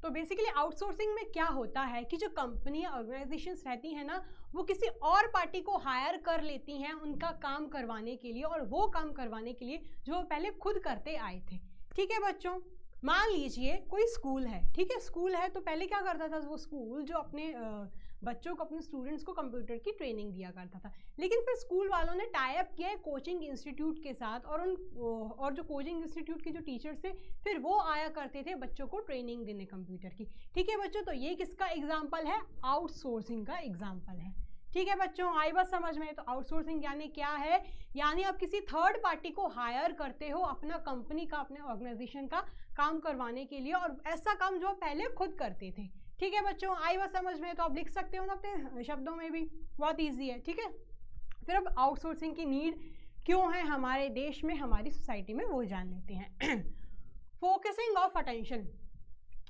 तो बेसिकली आउटसोर्सिंग में क्या होता है कि जो कंपनी या ऑर्गेनाइजेशंस रहती हैं ना, वो किसी और पार्टी को हायर कर लेती हैं उनका काम करवाने के लिए, और वो काम करवाने के लिए जो वो पहले खुद करते आए थे। ठीक है बच्चों, मान लीजिए कोई स्कूल है, ठीक है, स्कूल है तो पहले क्या करता था वो स्कूल, जो अपने बच्चों को, अपने स्टूडेंट्स को कंप्यूटर की ट्रेनिंग दिया करता था। लेकिन फिर स्कूल वालों ने टाई अप किया है कोचिंग इंस्टीट्यूट के साथ, और जो कोचिंग इंस्टीट्यूट के जो टीचर्स थे फिर वो आया करते थे बच्चों को ट्रेनिंग देने कंप्यूटर की। ठीक है बच्चों, तो ये किसका एग्जाम्पल है, आउटसोर्सिंग का एग्जाम्पल है। ठीक है बच्चों, आई बात समझ में। तो आउटसोर्सिंग यानी क्या है, यानी आप किसी थर्ड पार्टी को हायर करते हो अपना कंपनी का, अपने ऑर्गेनाइजेशन का काम करवाने के लिए, और ऐसा काम जो पहले खुद करते थे। ठीक है बच्चों, आई बात समझ में। तो आप लिख सकते हो ना अपने शब्दों में भी, बहुत ईजी है। ठीक है, फिर अब आउटसोर्सिंग की नीड क्यों है हमारे देश में, हमारी सोसाइटी में, वो जान लेते हैं। फोकसिंग ऑफ अटेंशन,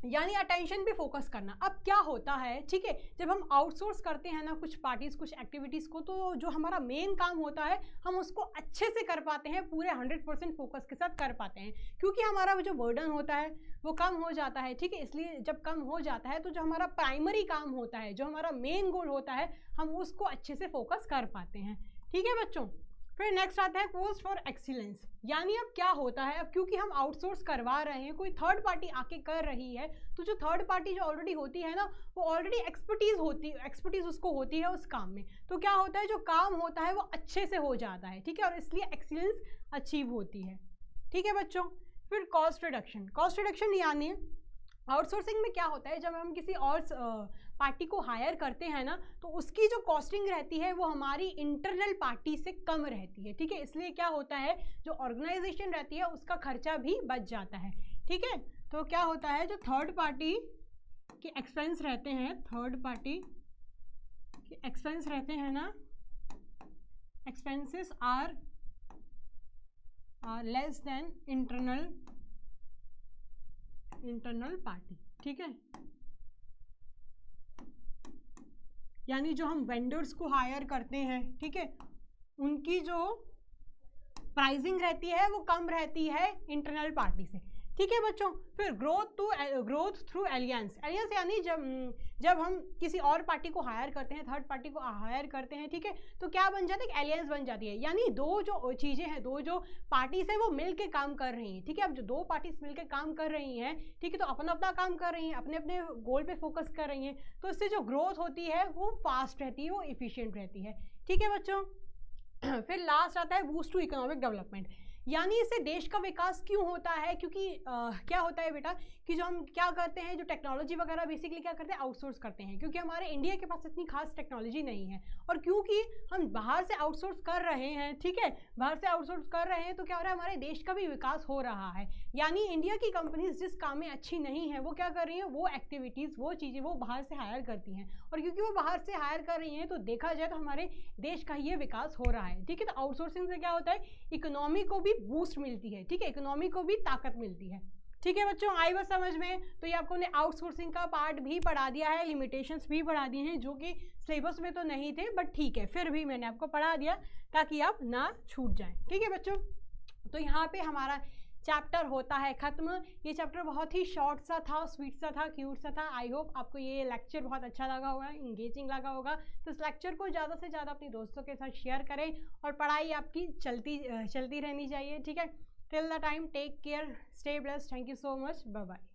यानी अटेंशन पे फोकस करना। अब क्या होता है, ठीक है, जब हम आउटसोर्स करते हैं ना कुछ पार्टीज, कुछ एक्टिविटीज़ को, तो जो हमारा मेन काम होता है हम उसको अच्छे से कर पाते हैं, पूरे 100% फोकस के साथ कर पाते हैं, क्योंकि हमारा जो बर्डन होता है वो कम हो जाता है। ठीक है, इसलिए जब कम हो जाता है तो जो हमारा प्राइमरी काम होता है, जो हमारा मेन गोल होता है, हम उसको अच्छे से फोकस कर पाते हैं। ठीक है बच्चों, फिर नेक्स्ट आता है कोर्स फॉर एक्सीलेंस, यानी अब क्या होता है, अब क्योंकि हम आउटसोर्स करवा रहे हैं, कोई थर्ड पार्टी आके कर रही है, तो जो थर्ड पार्टी जो ऑलरेडी होती है ना, वो ऑलरेडी एक्सपर्टीज उसको होती है उस काम में, तो क्या होता है जो काम होता है वो अच्छे से हो जाता है। ठीक है, और इसलिए एक्सीलेंस अचीव होती है। ठीक है बच्चों, फिर कॉस्ट रिडक्शन यानी आउटसोर्सिंग में क्या होता है, जब हम किसी और पार्टी को हायर करते हैं ना, तो उसकी जो कॉस्टिंग रहती है वो हमारी इंटरनल पार्टी से कम रहती है। ठीक है, इसलिए क्या होता है, जो ऑर्गेनाइजेशन रहती है उसका खर्चा भी बच जाता है। ठीक है, तो क्या होता है, जो थर्ड पार्टी के एक्सपेंस रहते हैं, थर्ड पार्टी के एक्सपेंस रहते हैं ना, expenses are less than internal party. ठीक है, यानी जो हम वेंडर्स को हायर करते हैं, ठीक है, उनकी जो प्राइसिंग रहती है वो कम रहती है इंटरनल पार्टी से। ठीक है बच्चों, फिर ग्रोथ थ्रू एलियंस यानी जब हम किसी और पार्टी को हायर करते हैं, थर्ड पार्टी को हायर करते हैं, ठीक है, तो क्या बन जाता है, एक एलियंस बन जाती है, यानी दो जो चीज़ें हैं, दो जो पार्टीज हैं वो मिल के काम कर रही हैं। ठीक है, अब जो दो पार्टीज मिल के काम कर रही हैं, ठीक है, तो अपना अपना काम कर रही हैं, अपने अपने गोल पे फोकस कर रही हैं, तो इससे जो ग्रोथ होती है वो फास्ट रहती है, वो इफिशियंट रहती है। ठीक है बच्चों, फिर लास्ट आता है बूस्ट टू इकोनॉमिक डेवलपमेंट, यानी इससे देश का विकास क्यों होता है, क्योंकि क्या होता है बेटा कि जो हम क्या करते हैं, जो टेक्नोलॉजी वगैरह बेसिकली क्या करते हैं, आउटसोर्स करते हैं, क्योंकि हमारे इंडिया के पास इतनी खास टेक्नोलॉजी नहीं है, और क्योंकि हम बाहर से आउटसोर्स कर रहे हैं, ठीक है, बाहर से आउटसोर्स कर रहे हैं, तो क्या हो रहा है, हमारे देश का भी विकास हो रहा है। यानी इंडिया की कंपनीज जिस काम में अच्छी नहीं है वो क्या कर रही हैं, वो एक्टिविटीज़, वो चीज़ें वो बाहर से हायर करती हैं, और क्योंकि वो बाहर से हायर कर रही हैं तो देखा जाए तो हमारे देश का ये विकास हो रहा है। ठीक है, तो आउटसोर्सिंग से क्या होता है, इकोनॉमी को भी बूस्ट मिलती है। ठीक है, इकोनॉमी को भी ताकत मिलती है। ठीक है बच्चों, आई बात समझ में। तो ये आपको ने आउटसोर्सिंग का पार्ट भी पढ़ा दिया है, लिमिटेशंस भी पढ़ा दिए हैं, जो कि सिलेबस में तो नहीं थे, बट ठीक है, फिर भी मैंने आपको पढ़ा दिया ताकि आप ना छूट जाएं। ठीक है बच्चों, तो यहाँ पे हमारा चैप्टर होता है खत्म। ये चैप्टर बहुत ही शॉर्ट सा था, स्वीट सा था, क्यूट सा था। आई होप आपको ये लेक्चर बहुत अच्छा लगा होगा, इंगेजिंग लगा होगा। तो इस लेक्चर को ज़्यादा से ज़्यादा अपने दोस्तों के साथ शेयर करें, और पढ़ाई आपकी चलती रहनी चाहिए। ठीक है, till the time take care, stay blessed, thank you so much, bye bye.